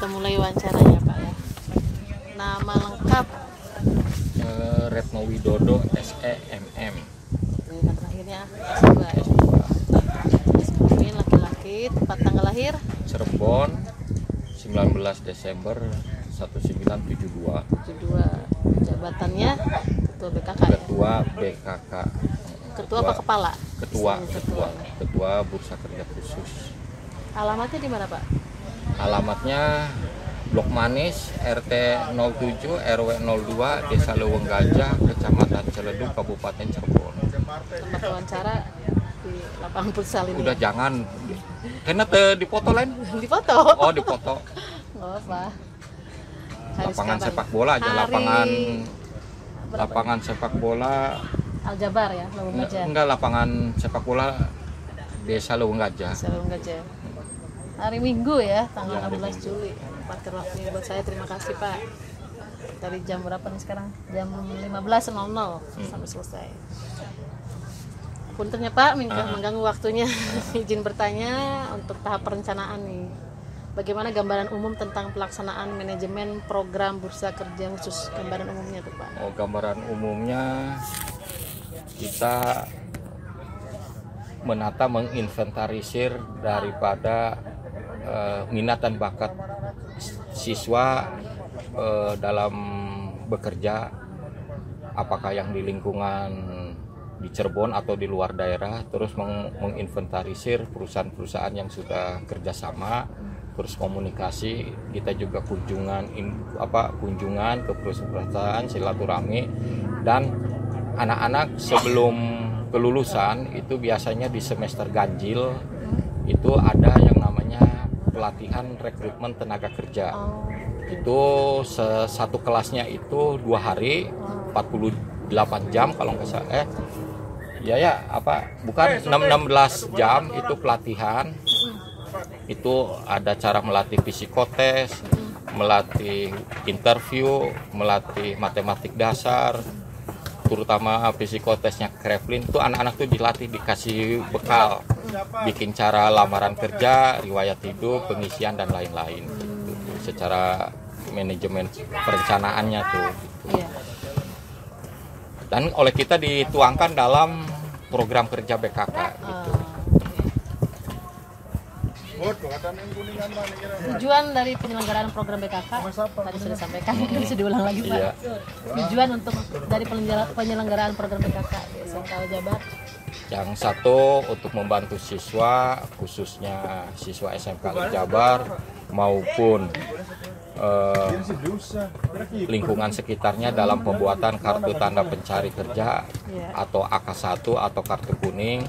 kita mulai wawancaranya Pak ya. Nama lengkap Retno Widodo SEMM. dan terakhirnya S2. Ini laki-laki, tempat tanggal lahir Cirebon 19 Desember 1972. 72. Jabatannya Ketua BKK ya? Ketua BKK. Ketua apa kepala? Ketua Bursa Kerja Khusus. Alamatnya di mana Pak? Alamatnya Blok Manis, RT 07, RW 02, Desa Leuweung Gajah, Kecamatan Ciledug, Kabupaten Cirebon. Tempat wawancara di lapangan futsal ini. Udah jangan, karena dipoto lain. Difoto. Oh dipoto. Oh apa? Lapangan sepak bola aja, lapangan sepak bola. Aljabar ya, Leuweung Gajah. Enggak, lapangan sepak bola Desa Leuweung Gajah. Desa Leuweung Gajah. Hari Minggu ya, tanggal Ya, hari 16 Minggu. Juli. Parkir waktunya buat saya, terima kasih Pak. Dari jam berapa nih sekarang? Jam 15.00 sampai selesai. Puntennya Pak, mengganggu waktunya. Izin bertanya untuk tahap perencanaan nih. Bagaimana gambaran umum tentang pelaksanaan manajemen program Bursa Kerja Khusus? Gambaran umumnya tuh Pak. Oh, gambaran umumnya kita menata, menginventarisir daripada minat dan bakat siswa dalam bekerja, apakah yang di lingkungan di Cirebon atau di luar daerah, terus menginventarisir perusahaan-perusahaan yang sudah kerjasama, terus komunikasi. Kita juga kunjungan ke perusahaan, silaturahmi, dan anak-anak sebelum kelulusan itu biasanya di semester ganjil itu ada yang namanya pelatihan rekrutmen tenaga kerja. Itu satu kelasnya itu 2 hari 48 jam kalau nggak salah, bukan 16 jam itu pelatihan. Itu ada cara melatih psikotes, melatih interview, melatih matematik dasar, terutama psikotesnya Kreplin. Itu anak-anak tuh dilatih, dikasih bekal, bikin cara lamaran kerja, riwayat hidup, pengisian dan lain-lain. Secara manajemen perencanaannya tuh. Iya. Dan oleh kita dituangkan dalam program kerja BKK. Gitu. Tujuan dari penyelenggaraan program BKK tadi sudah sampaikan, bisa diulang lagi Pak. Iya. Tujuan untuk dari penyelenggaraan program BKK di SMK Aljabar. Yang satu untuk membantu siswa, khususnya siswa SMK Aljabar maupun lingkungan sekitarnya dalam pembuatan kartu tanda pencari kerja atau AK1 atau kartu kuning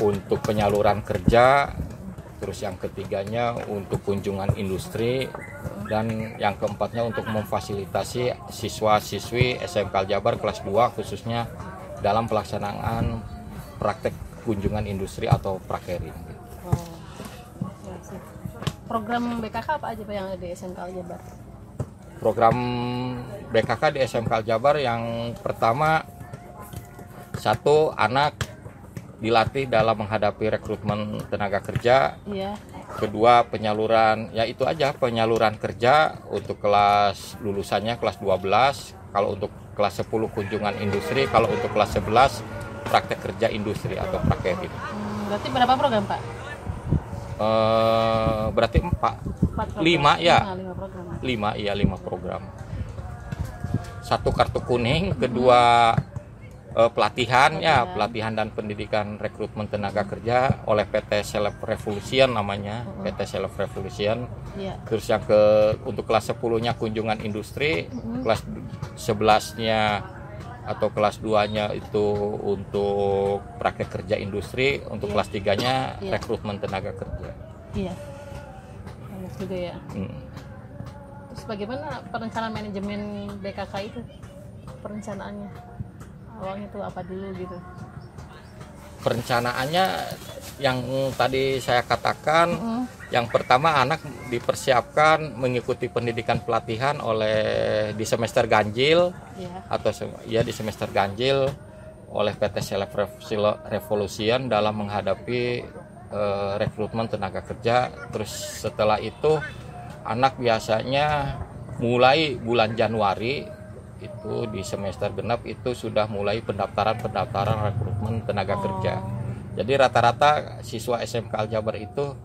untuk penyaluran kerja. Terus yang ketiganya untuk kunjungan industri, dan yang keempatnya untuk memfasilitasi siswa-siswi SMK Aljabar kelas 2 khususnya dalam pelaksanaan praktek kunjungan industri atau prakerin. Program BKK apa aja Pak yang ada di SMK Aljabar? Program BKK di SMK Aljabar yang pertama, satu, anak dilatih dalam menghadapi rekrutmen tenaga kerja. Iya. Kedua, penyaluran, ya itu aja, penyaluran kerja untuk kelas lulusannya kelas 12. Kalau untuk kelas 10 kunjungan industri, kalau untuk kelas 11 praktek kerja industri atau prakerin. Berarti berapa program Pak? Berarti 5 ya. 5 program. Satu kartu kuning, kedua pelatihan dan pendidikan rekrutmen tenaga kerja oleh PT Self Revolution namanya, PT Self Revolution. Terus yang untuk kelas 10-nya kunjungan industri, kelas 11-nya atau kelas 2-nya itu untuk praktek kerja industri, untuk kelas 3-nya rekrutmen tenaga kerja. Iya. Banyak juga ya. Terus bagaimana perencanaan manajemen BKK itu? Perencanaannya awalnya tuh apa dulu gitu? Perencanaannya yang tadi saya katakan, yang pertama anak dipersiapkan mengikuti pendidikan pelatihan di semester ganjil atau di semester ganjil oleh PT Self Revolution dalam menghadapi rekrutmen tenaga kerja. Terus setelah itu anak biasanya mulai bulan Januari itu di semester genap itu sudah mulai pendaftaran rekrutmen tenaga kerja. Jadi rata-rata siswa SMK Al Jabar itu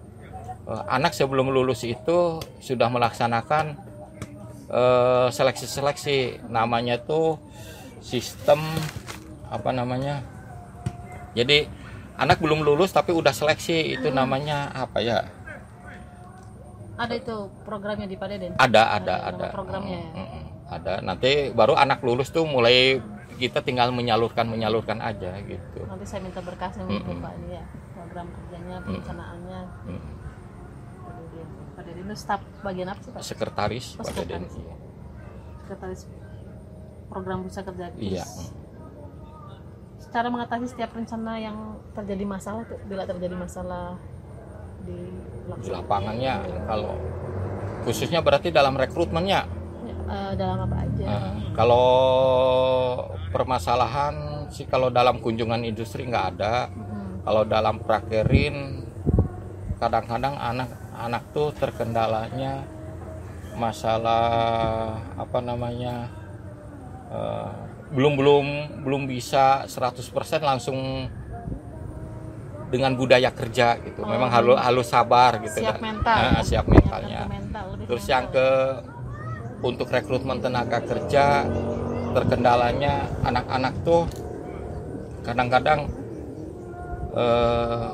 anak sebelum lulus itu sudah melaksanakan seleksi-seleksi, namanya tuh sistem apa namanya. Jadi anak belum lulus tapi udah seleksi, itu namanya apa ya? Ada itu programnya di Padeden? Ada. Programnya ya? Ada. Nanti baru anak lulus tuh mulai kita tinggal menyalurkan aja gitu. Nanti saya minta berkasnya untuk Pak ini ya, program kerjanya, perencanaannya. Padeden itu staf bagian apa sih Pak? Sekretaris Padeden. Sekretaris program bursa kerja. Iya. Cara mengatasi setiap rencana yang terjadi masalah tuh, bila terjadi masalah di lapangannya, kalau khususnya berarti dalam rekrutmennya dalam apa aja? Kalau permasalahan sih, kalau dalam kunjungan industri nggak ada. Kalau dalam prakerin kadang-kadang anak-anak tuh terkendalanya masalah apa namanya, belum bisa 100% langsung dengan budaya kerja gitu. Memang harus sabar gitu. Siap mental. Siap mentalnya. Terus yang untuk rekrutmen tenaga kerja, terkendalanya anak-anak tuh kadang-kadang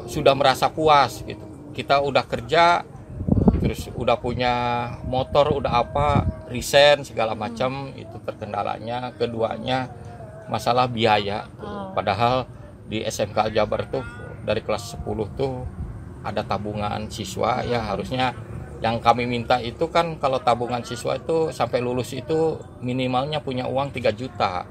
sudah merasa puas gitu. Kita udah kerja, terus udah punya motor, udah apa, resign segala macam, itu terkendalanya. Keduanya masalah biaya tuh. Padahal di SMK Al Jabar tuh dari kelas 10 tuh ada tabungan siswa ya, harusnya yang kami minta itu kan kalau tabungan siswa itu sampai lulus itu minimalnya punya uang 3 juta.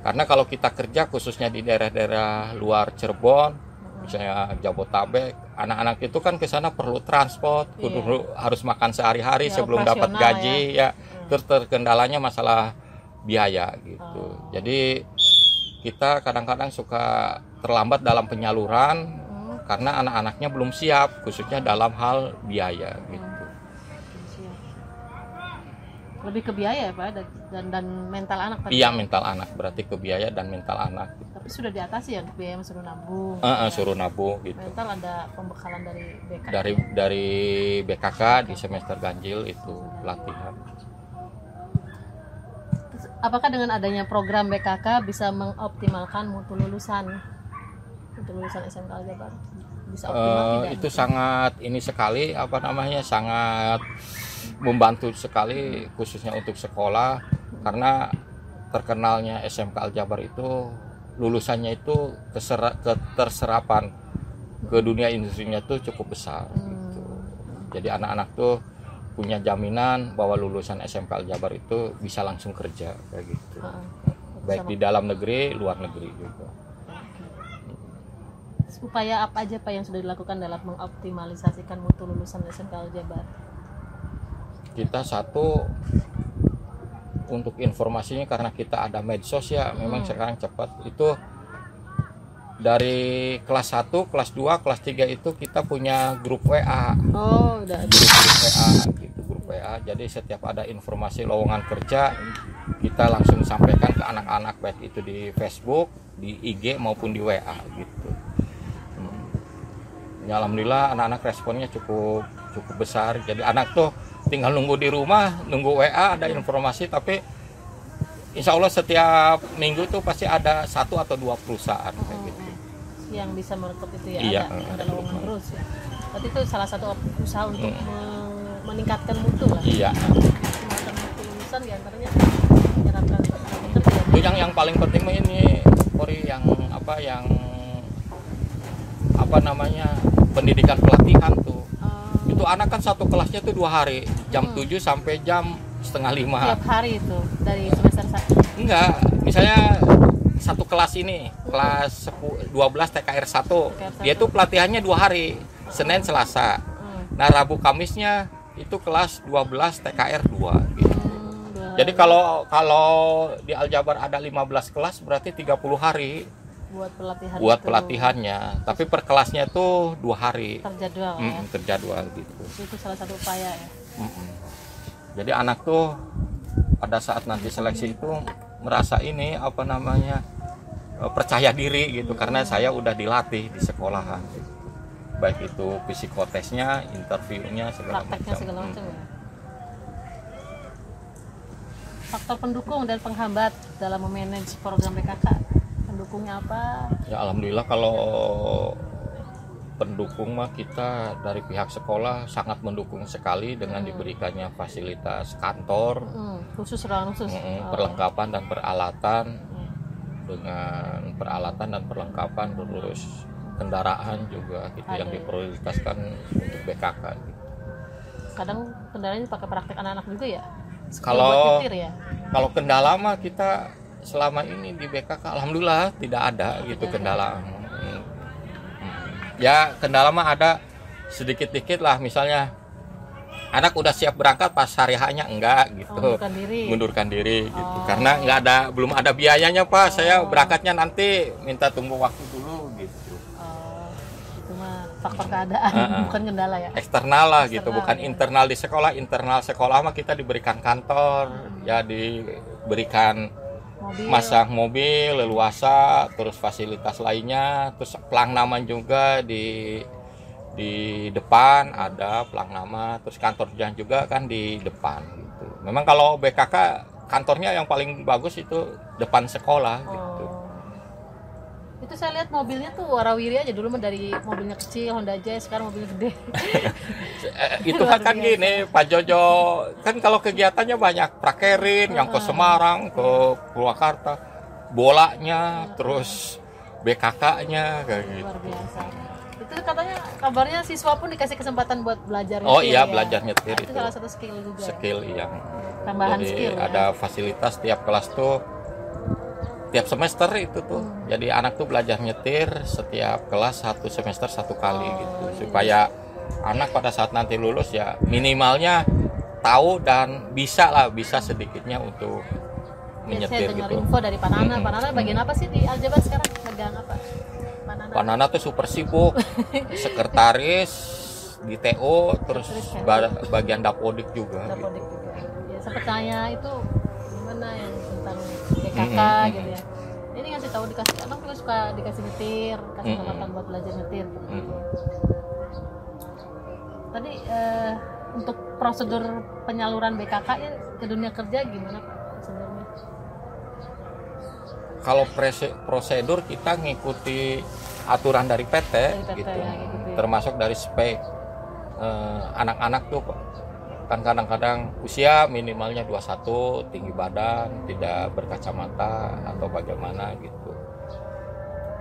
Karena kalau kita kerja khususnya di daerah-daerah luar Cirebon, misalnya Jabotabek, anak-anak itu kan ke sana perlu transport, harus makan sehari-hari ya, sebelum dapat gaji ya. Terus terkendalanya masalah biaya gitu. Jadi kita kadang-kadang suka terlambat dalam penyaluran karena anak-anaknya belum siap, khususnya dalam hal biaya gitu. Lebih ke biaya ya Pak, dan mental anak tadi. Iya, mental anak, berarti ke biaya dan mental anak gitu. Tapi sudah diatasi ya untuk biaya, suruh nabung. Suruh nabung gitu. Mental ada pembekalan dari BK. Dari BKK di semester ganjil itu pelatihan. Terus, apakah dengan adanya program BKK bisa mengoptimalkan mutu lulusan SMK Al Jabar? Bisa optimal tidak? Itu sangat ini sekali, apa namanya, sangat membantu sekali khususnya untuk sekolah, karena terkenalnya SMK Al Jabar itu lulusannya itu keterserapan ke dunia industrinya tuh cukup besar gitu. Jadi anak-anak tuh punya jaminan bahwa lulusan SMK Al Jabar itu bisa langsung kerja kayak gitu. Baik di dalam negeri, luar negeri juga. Upaya apa aja Pak yang sudah dilakukan dalam mengoptimalisasikan mutu lulusan SMK Al Jabar? Kita satu, untuk informasinya karena kita ada medsos ya, memang sekarang cepat. Itu dari kelas 1, kelas 2, kelas 3 itu kita punya grup WA. Udah grup WA gitu, grup WA. Jadi setiap ada informasi lowongan kerja, kita langsung sampaikan ke anak-anak, baik itu di Facebook, di IG maupun di WA gitu. Ya, alhamdulillah anak-anak responnya cukup besar. Jadi anak tuh tinggal nunggu di rumah, nunggu WA ada informasi, tapi insya Allah setiap minggu tuh pasti ada 1 atau 2 perusahaan kayak gitu. Yang bisa merekrut itu ya, iya, ada lowongan terus ya. Berarti itu salah satu usaha untuk meningkatkan mutu lah. Iya. Meningkatkan mutu lulusan diantaranya menyerapkan kerja. Itu yang paling penting ini Pori, yang namanya pendidikan pelatihan tuh. Itu anak kan satu kelasnya tuh 2 hari, jam 7 sampai jam setengah 5. Tiap hari itu dari semester 1? Enggak, misalnya satu kelas ini, kelas 12 TKR 1, dia tuh pelatihannya 2 hari, Senin Selasa. Nah, Rabu Kamisnya itu kelas 12 TKR 2 gitu. Jadi kalau di Al Jabar ada 15 kelas berarti 30 hari buat pelatihannya, tapi per kelasnya tuh 2 hari terjadwal. Terjadwal gitu. Itu salah satu upaya ya. Mm-mm. Jadi anak tuh pada saat nanti seleksi itu merasa ini apa namanya percaya diri gitu, karena saya udah dilatih di sekolahan gitu. Baik itu psikotesnya, interviewnya, segala prakteknya macam. segala macam ya. Faktor pendukung dan penghambat dalam memanage program BKK, pendukungnya apa? Ya alhamdulillah kalau pendukung mah kita dari pihak sekolah sangat mendukung sekali dengan diberikannya fasilitas kantor, Khusus ruangan khusus. perlengkapan dan peralatan, dengan peralatan dan perlengkapan, terus kendaraan juga gitu yang diprioritaskan untuk BKK gitu. Kadang kendalanya pakai praktek anak-anak juga ya. Kalau Buat nyetir ya. kalau kendala mah kita selama ini di BKK alhamdulillah tidak ada gitu kendala. Ya kendala mah ada sedikit-dikit lah, misalnya anak udah siap berangkat pas hari hanya enggak gitu, mundurkan diri gitu, karena belum ada biayanya Pak, saya berangkatnya nanti minta tunggu waktu dulu gitu. Itu mah faktor keadaan, bukan kendala ya, eksternal lah gitu, bukan ya. Internal di sekolah, internal sekolah mah kita diberikan kantor, ya diberikan masang mobil leluasa, terus fasilitas lainnya, terus pelangnaman juga di depan ada pelangnama, terus kantor juga kan di depan gitu. Memang kalau BKK kantornya yang paling bagus itu depan sekolah gitu. Itu saya lihat mobilnya tuh warawiri aja, dulu mah dari mobilnya kecil Honda Jazz, sekarang mobilnya gede. Itu kan gini Pak Jojo, kan kalau kegiatannya banyak, prakerin yang ke Semarang, ke Purwakarta, bolanya, terus BKK-nya kayak gitu. Luar biasa. Itu katanya kabarnya siswa pun dikasih kesempatan buat belajar nyetir. Oh iya, ya? Belajar nyetir itu salah satu skill juga. Skill yang tambahan jadi skill. Ada fasilitas tiap kelas tuh, tiap semester itu tuh. Jadi anak tuh belajar nyetir setiap kelas 1 semester 1 kali gitu, supaya anak pada saat nanti lulus ya minimalnya tahu dan bisa sedikitnya untuk menyetir saya gitu. Info dari Panana. Panana bagian apa sih di Aljabar sekarang? Pegang apa? Panana tuh super sibuk, sekretaris di TO, terus bagian dapodik juga. Dapodik gitu. Juga. Ya, sempat tanya itu gimana yang tentang BKK gitu ya. Ini ngasih tahu, dikasih abang juga suka dikasih nyetir, kasih kesempatan buat belajar nyetir. Tadi untuk prosedur penyaluran BKK ya ke dunia kerja gimana Pak sebenarnya? Kalau prosedur kita ngikuti aturan dari PT, gitu. Ya, termasuk dari spek anak-anak tuh kan kadang-kadang usia minimalnya 21, tinggi badan, tidak berkacamata atau bagaimana gitu.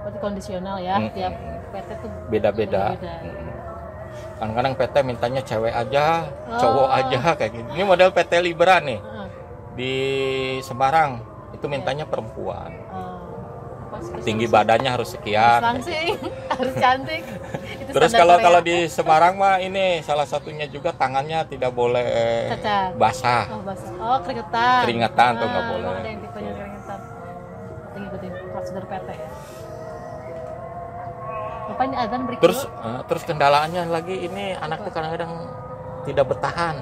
Berarti kondisional ya, tiap PT tuh beda-beda. Kadang-kadang PT mintanya cewek aja, cowok aja kayak gitu. Ini model PT Libra nih. Di Semarang itu mintanya perempuan. Tinggi badannya harus sekian. Langsing, harus cantik. Terus kalau di Semarang mah ini salah satunya juga tangannya tidak boleh basah. Oh, keringetan. Keringetan tuh nggak boleh. Ada yang tipenya keringetan. Ngikutin prosedur PT ya. Apa ini azan break? Terus kendalaannya lagi ini anak tuh kadang-kadang tidak bertahan.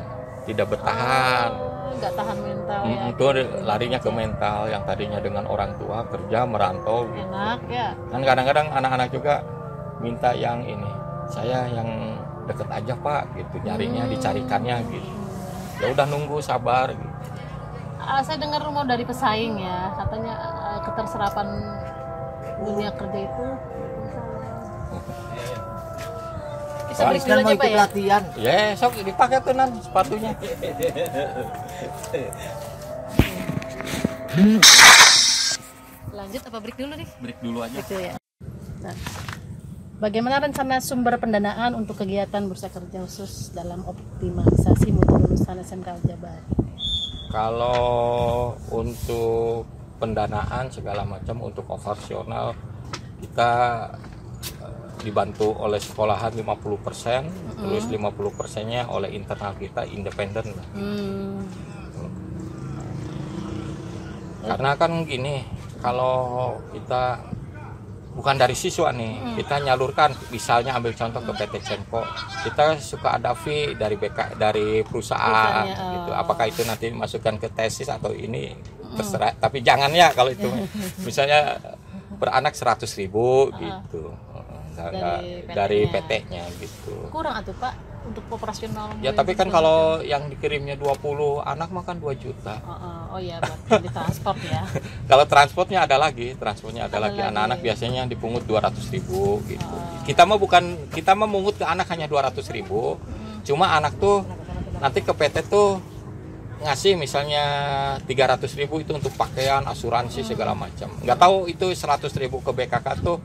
Nggak tahan mental ya. Itu larinya ke mental, yang tadinya dengan orang tua kerja merantau gitu. Enak ya. Kan kadang-kadang anak-anak juga minta yang ini, saya yang deket aja Pak gitu, nyarinya dicarikannya gitu. Ya udah nunggu sabar gitu. Saya dengar rumor dari pesaing ya, katanya keterserapan dunia kerja itu. Bisa break dulu aja Pak ya? Latihan. Ya, sok dipakai tuh nan sepatunya. Lanjut apa break dulu nih? Break dulu aja. Gitu ya. Nah, bagaimana rencana sumber pendanaan untuk kegiatan bursa kerja khusus dalam optimalisasi mutu lulusan SMK Aljabar? Kalau untuk pendanaan segala macam untuk operasional kita dibantu oleh sekolahan 50%, terus 50%-nya oleh internal kita independen. Karena kan gini, kalau kita bukan dari siswa nih, kita nyalurkan, misalnya ambil contoh ke PT Cenko, kita suka ada fee dari dari perusahaan gitu. Apakah itu nanti dimasukkan ke tesis atau ini terserah, tapi jangan ya kalau itu misalnya beranak 100.000 gitu dari PT-nya gitu. Kurang atuh Pak untuk operasional. Ya tapi kan kalau yang dikirimnya 20 anak makan 2 juta. Oh iya, berarti di transport ya. Kalau transportnya ada lagi anak-anak biasanya dipungut 200.000 gitu. Kita mah mungut ke anak hanya 200.000. Cuma anak tuh nanti ke PT tuh ngasih misalnya 300.000 itu untuk pakaian, asuransi segala macam. Nggak tahu itu 100.000 ke BKK tuh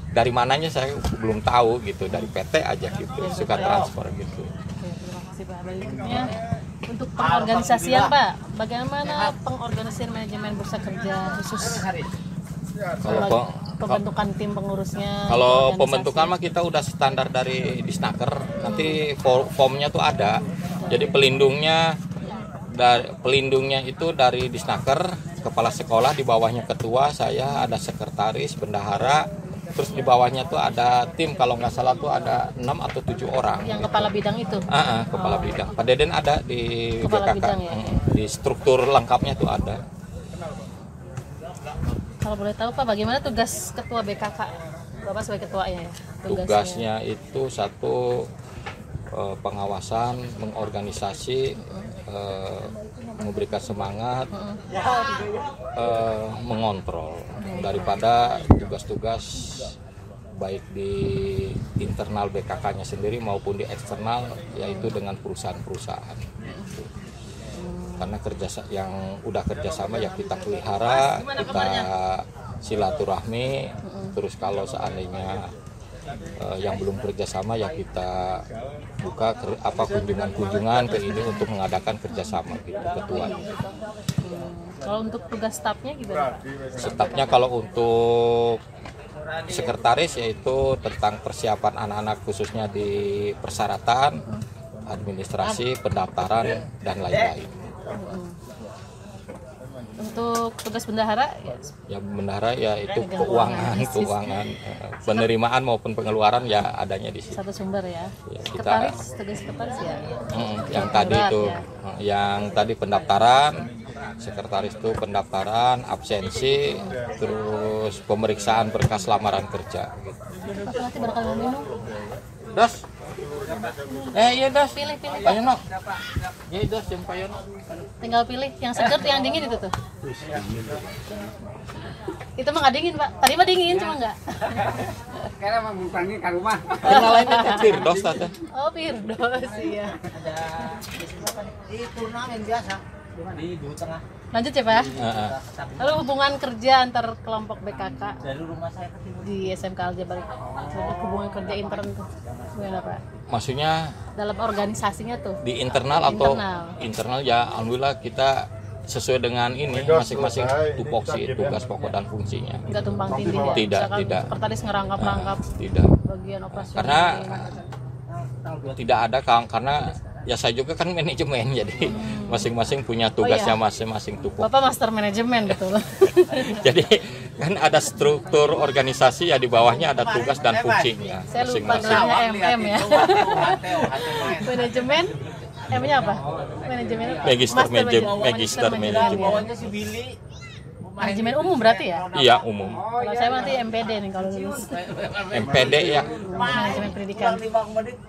dari mananya saya belum tahu gitu, dari PT aja gitu, suka transfer gitu. Terima kasih Pak. Berikutnya untuk pengorganisasian Pak, bagaimana pengorganisasian manajemen bursa kerja khusus? Kalau pembentukan tim pengurusnya. Kalau pembentukan mah kita udah standar dari Disnaker, nanti formnya tuh ada. Jadi pelindungnya itu dari Disnaker, kepala sekolah, di bawahnya ketua, saya ada sekretaris, bendahara. Terus di bawahnya tuh ada tim, kalau nggak salah tuh ada 6 atau 7 orang. Yang gitu. Kepala bidang itu? Kepala bidang. Pak Deden ada di kepala BKK. Bidang, ya? Di struktur lengkapnya tuh ada. Kalau boleh tahu Pak, bagaimana tugas ketua BKK? Bapak sebagai ketuanya ya? Tugasnya itu satu, pengawasan, mengorganisasi, memberikan semangat, mengontrol daripada tugas-tugas baik di internal BKK-nya sendiri maupun di eksternal, yaitu dengan perusahaan-perusahaan. Karena yang udah kerjasama ya kita pelihara, kita silaturahmi, terus kalau seandainya yang belum kerjasama ya kita buka kunjungan-kunjungan ke ini untuk mengadakan kerjasama gitu ketua. Kalau untuk tugas stafnya gimana? Stafnya kalau untuk sekretaris yaitu tentang persiapan anak-anak khususnya di persyaratan, administrasi, pendaftaran dan lain-lain. Untuk tugas bendahara ya bendahara ya itu keuangan penerimaan maupun pengeluaran ya adanya di situ. Satu sumber ya. Kita tugas sekretaris ya. Yang tadi itu yang tadi pendaftaran, sekretaris itu pendaftaran, absensi, terus pemeriksaan berkas lamaran kerja gitu. Nanti bakal minum. Das. Iya Das. Pilih. Ayo nok. Ya Das yang payon. Tinggal pilih yang segar, yang dingin itu tuh. Itu mah nggak dingin Pak. Tadi mah dingin cuma nggak. Karena mau bukannya ke rumah. Yang lainnya Firdos tadi. Oh Firdos iya. Itu yang biasa. Di tengah. Lanjut ya Pak. Lalu hubungan kerja antar kelompok BKK Dari rumah saya ke timur. di SMK Aljabar, hubungan kerja intern tuh gimana Pak? Maksudnya Dalam organisasinya tuh di internal atau internal ya alhamdulillah kita sesuai dengan ini masing-masing tupoksi, tugas pokok dan fungsinya. nggak tumpang tindih ya? Tidak. Sekretaris ngerangkap-rangkap Tidak. bagian operasional. Karena tidak ada karena ya saya juga kan manajemen, jadi masing-masing punya tugasnya masing-masing tupoksi. Bapak master manajemen betul. Jadi kan ada struktur organisasi ya, di bawahnya ada tugas dan fungsinya Saya lupa masing-masing. namanya MM ya. Manajemen M-nya apa? Manajemen apa? Magister manajemen. Bawahnya si Billy. Manajemen umum berarti ya? Iya umum. Kalau saya nanti MPD nih kalau lulus. MPD ya. Manajemen pendidikan.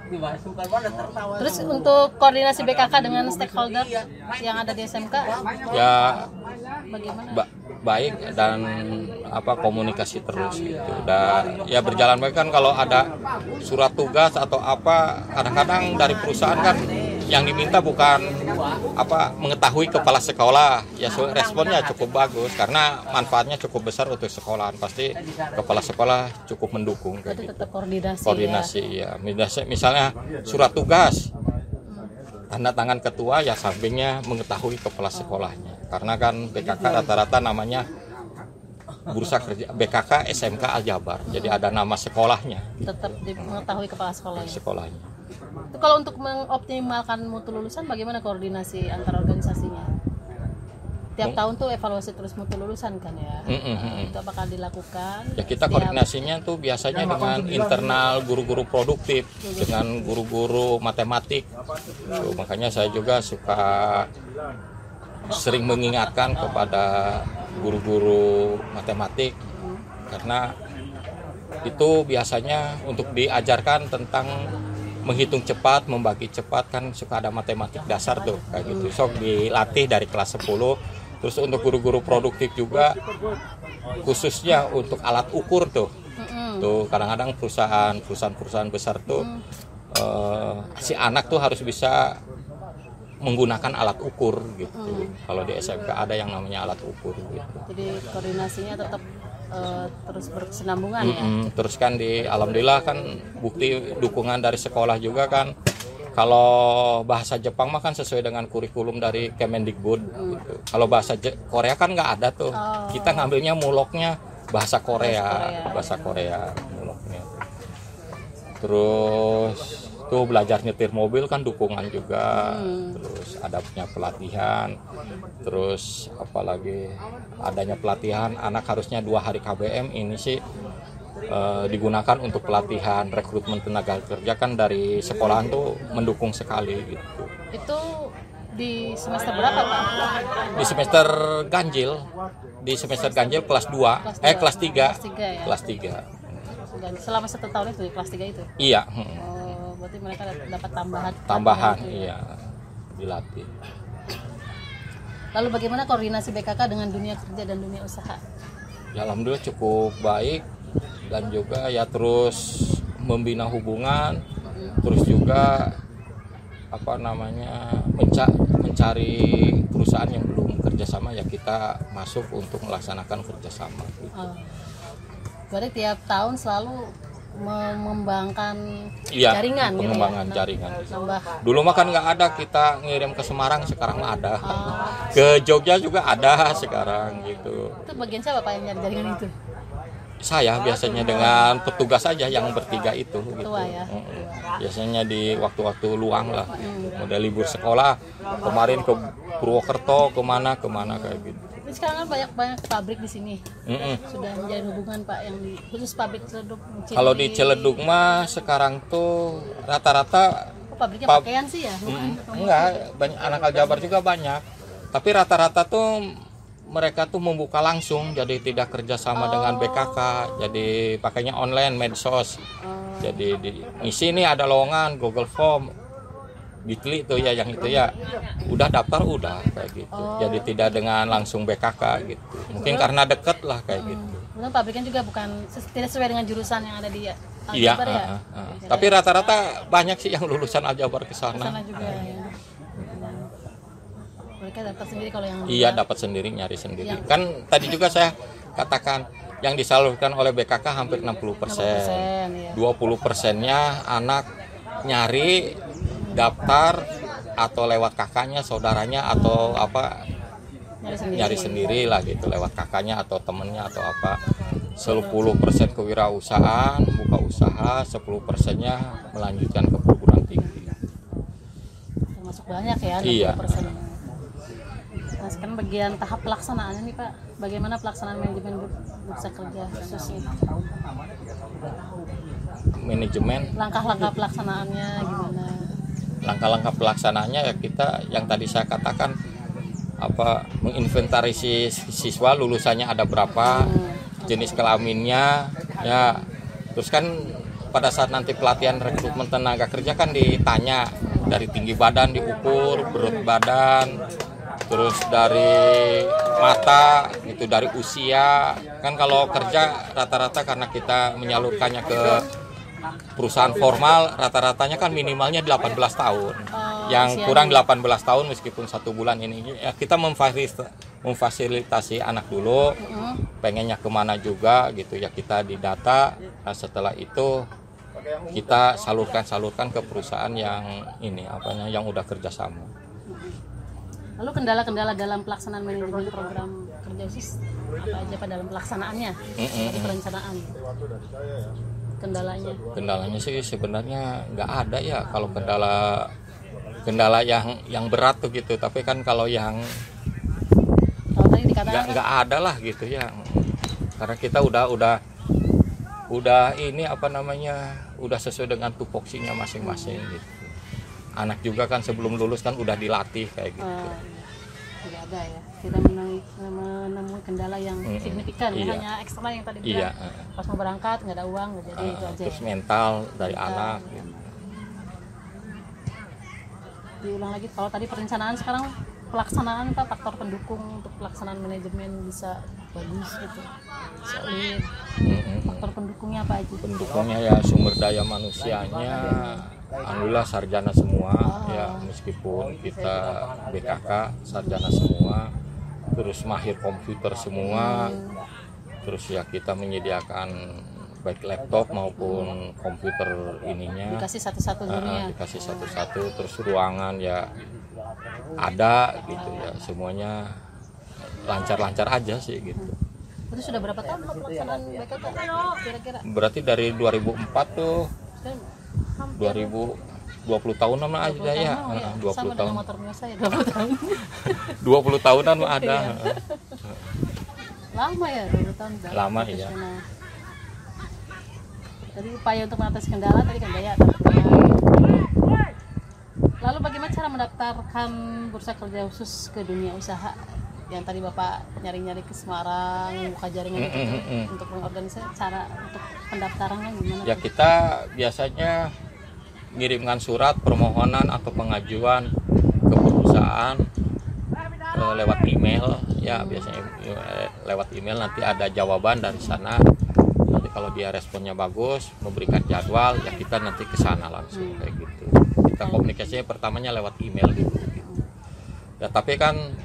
Dimasukkan mana tertawa. Terus untuk koordinasi BKK dengan stakeholder yang ada di SMK Ya bagaimana? baik dan komunikasi terus gitu. Dan ya berjalan baik kan, kalau ada surat tugas atau apa kadang-kadang dari perusahaan kan yang diminta bukan mengetahui kepala sekolah, ya responnya cukup bagus karena manfaatnya cukup besar untuk sekolahan, pasti kepala sekolah cukup mendukung kayak Itu gitu. tetap koordinasi Ya. Misalnya surat tugas tanda tangan ketua, ya sampingnya mengetahui kepala sekolahnya, karena kan BKK rata-rata namanya Bursa Kerja BKK SMK Aljabar, jadi ada nama sekolahnya. Tetap mengetahui kepala sekolahnya. Sekolahnya. Itu kalau untuk mengoptimalkan mutu lulusan bagaimana koordinasi antar organisasinya? tiap tahun tuh evaluasi terus mutu lulusan kan ya. Itu apakah dilakukan? Ya kita koordinasinya tuh biasanya dengan internal guru-guru produktif, dengan guru-guru matematik. Tuh, makanya saya juga suka sering mengingatkan kepada guru-guru matematik karena itu biasanya untuk diajarkan tentang menghitung cepat, membagi cepat, kan suka ada matematik dasar tuh kayak gitu. Sok dilatih dari kelas 10. Terus untuk guru-guru produktif juga khususnya untuk alat ukur tuh. Tuh kadang-kadang perusahaan besar tuh si anak tuh harus bisa menggunakan alat ukur gitu. Kalau di SMK ada yang namanya alat ukur gitu. Jadi koordinasinya tetap terus berkesinambungan ya. Terus kan alhamdulillah kan bukti dukungan dari sekolah juga kan. Kalau bahasa Jepang mah kan sesuai dengan kurikulum dari Kemendikbud gitu. Kalau bahasa Korea kan nggak ada tuh. Kita ngambilnya muloknya bahasa Korea muloknya. Terus tuh belajar nyetir mobil kan dukungan juga. Terus ada punya pelatihan. Terus apalagi adanya pelatihan anak harusnya 2 hari KBM ini sih digunakan untuk pelatihan rekrutmen tenaga kerja kan dari sekolahan tuh mendukung sekali gitu. Itu di semester berapa Pak? Di semester ganjil. Di semester ganjil kelas 2, kelas 3. Ya? Kelas 3. Selama 1 tahun itu di kelas 3 itu? Iya. Oh, berarti mereka dapat tambahan iya, dilatih. Lalu bagaimana koordinasi BKK dengan dunia kerja dan dunia usaha? Ya alhamdulillah cukup baik dan juga ya terus membina hubungan, terus juga mencari perusahaan yang belum kerjasama ya kita masuk untuk melaksanakan kerjasama gitu. Berarti tiap tahun selalu mengembangkan jaringan pengembangan gitu ya? jaringan. Nambah. Dulu mah kan nggak ada, kita ngirim ke Semarang, sekarang mah ada. Ke Jogja juga ada sekarang gitu. Itu bagian siapa Pak yang nyari jaringan itu? Saya biasanya dengan petugas saja yang bertiga itu gitu. Ketua ya. Biasanya di waktu-waktu luang lah. Udah libur sekolah, kemarin ke Purwokerto, kemana kayak gitu. Ini sekarang kan banyak pabrik di sini. Sudah menjalin hubungan Pak yang khusus pabrik Ciledug. Kalau di Ciledug mah sekarang tuh rata-rata pabriknya pakaian sih ya? Enggak, banyak anak Aljabar juga banyak. Tapi rata-rata tuh mereka tuh membuka langsung, jadi tidak kerjasama dengan BKK, jadi pakainya online, medsos. Jadi di sini ada lowongan Google Form, Bitly tuh ya yang itu ya, udah daftar udah kayak gitu. Jadi tidak dengan langsung BKK gitu. Mungkin karena deket lah kayak gitu. Kemudian pabriknya juga tidak sesuai dengan jurusan yang ada di Aljabar ya. Tapi rata-rata banyak sih yang lulusan Aljabar ke sana. Juga ya. Mereka dapat sendiri kalau yang iya dapat sendiri, nyari sendiri. Kan tadi juga saya katakan yang disalurkan oleh BKK hampir 60%. 20%-nya anak nyari daftar atau lewat kakaknya, saudaranya atau apa nyari sendiri lah gitu, lewat kakaknya atau temennya atau apa. 10% kewirausahaan, buka usaha, 10%-nya melanjutkan ke perguruan tinggi. Termasuk banyak ya, 60%. Iya. Nah, sekarang bagian tahap pelaksanaannya nih Pak, bagaimana pelaksanaan manajemen bursa kerja khususnya? Manajemen. Langkah-langkah pelaksanaannya gimana? Langkah-langkah pelaksanaannya ya kita yang tadi saya katakan menginventarisasi siswa lulusannya ada berapa, jenis kelaminnya ya. Terus kan pada saat nanti pelatihan rekrutmen tenaga kerja kan ditanya dari tinggi badan diukur, berat badan, terus dari mata itu, dari usia. Kan kalau kerja rata-rata karena kita menyalurkannya ke perusahaan formal, rata-ratanya kan minimalnya 18 tahun. Yang kurang 18 tahun meskipun 1 bulan ini ya kita memfasilitasi anak dulu, pengennya kemana juga gitu ya, kita didata. Nah, setelah itu kita salurkan ke perusahaan yang yang udah kerjasama. Lalu kendala-kendala dalam pelaksanaan manajemen program kerja khusus apa aja Pak dalam pelaksanaannya, dari perencanaan? Kendalanya sih sebenarnya nggak ada ya, kalau kendala yang berat tuh gitu. Tapi kan kalau yang karena nggak ada lah gitu ya, karena kita udah ini apa namanya, udah sesuai dengan tupoksinya masing-masing gitu. Anak juga kan sebelum lulus kan udah dilatih kayak gitu. Tidak ada ya, tidak menemui kendala yang signifikan, Iya. hanya eksternal yang tadi Iya. bilang pas mau berangkat nggak ada uang, nggak jadi itu aja. Terus mental dari anak gitu. Diulang lagi, kalau tadi perencanaan, sekarang pelaksanaan Pak, faktor pendukung untuk pelaksanaan manajemen bisa bagus gitu, solid. Faktor pendukungnya apa aja? Pendukungnya ya sumber daya manusianya, alhamdulillah sarjana semua ya, meskipun kita BKK sarjana semua, terus mahir komputer semua, terus ya kita menyediakan baik laptop maupun komputer ininya Dikasih satu-satu dunia. dikasih satu-satu, terus ruangan ya ada gitu ya, semuanya lancar-lancar aja sih gitu. Itu sudah berapa tahun Pak pelaksanaan BKK kira-kira? Berarti dari 2004 tuh Kan hampir 20 tahun mah ada 20 ya, tahun, ya. 20 Sama tahun, dengan motor Mio saya 20 tahun. 20 tahunan mah ada. Lama ya, 20 tahun sudah Lama, iya. profesional. Jadi upaya untuk mengatasi kendala tadi kan daya. Lalu bagaimana cara mendaftarkan bursa kerja khusus ke dunia usaha? Yang tadi Bapak nyari-nyari ke Semarang, buka jaringan itu untuk mengorganisasi, cara untuk pendaftarannya gimana? Ya kita biasanya ngirimkan surat permohonan atau pengajuan ke perusahaan lewat email ya, biasanya lewat email, nanti ada jawaban dari sana. Nanti kalau dia responnya bagus, memberikan jadwal, ya kita nanti ke sana langsung kayak gitu. Kita komunikasinya pertamanya lewat email gitu. Ya tapi kan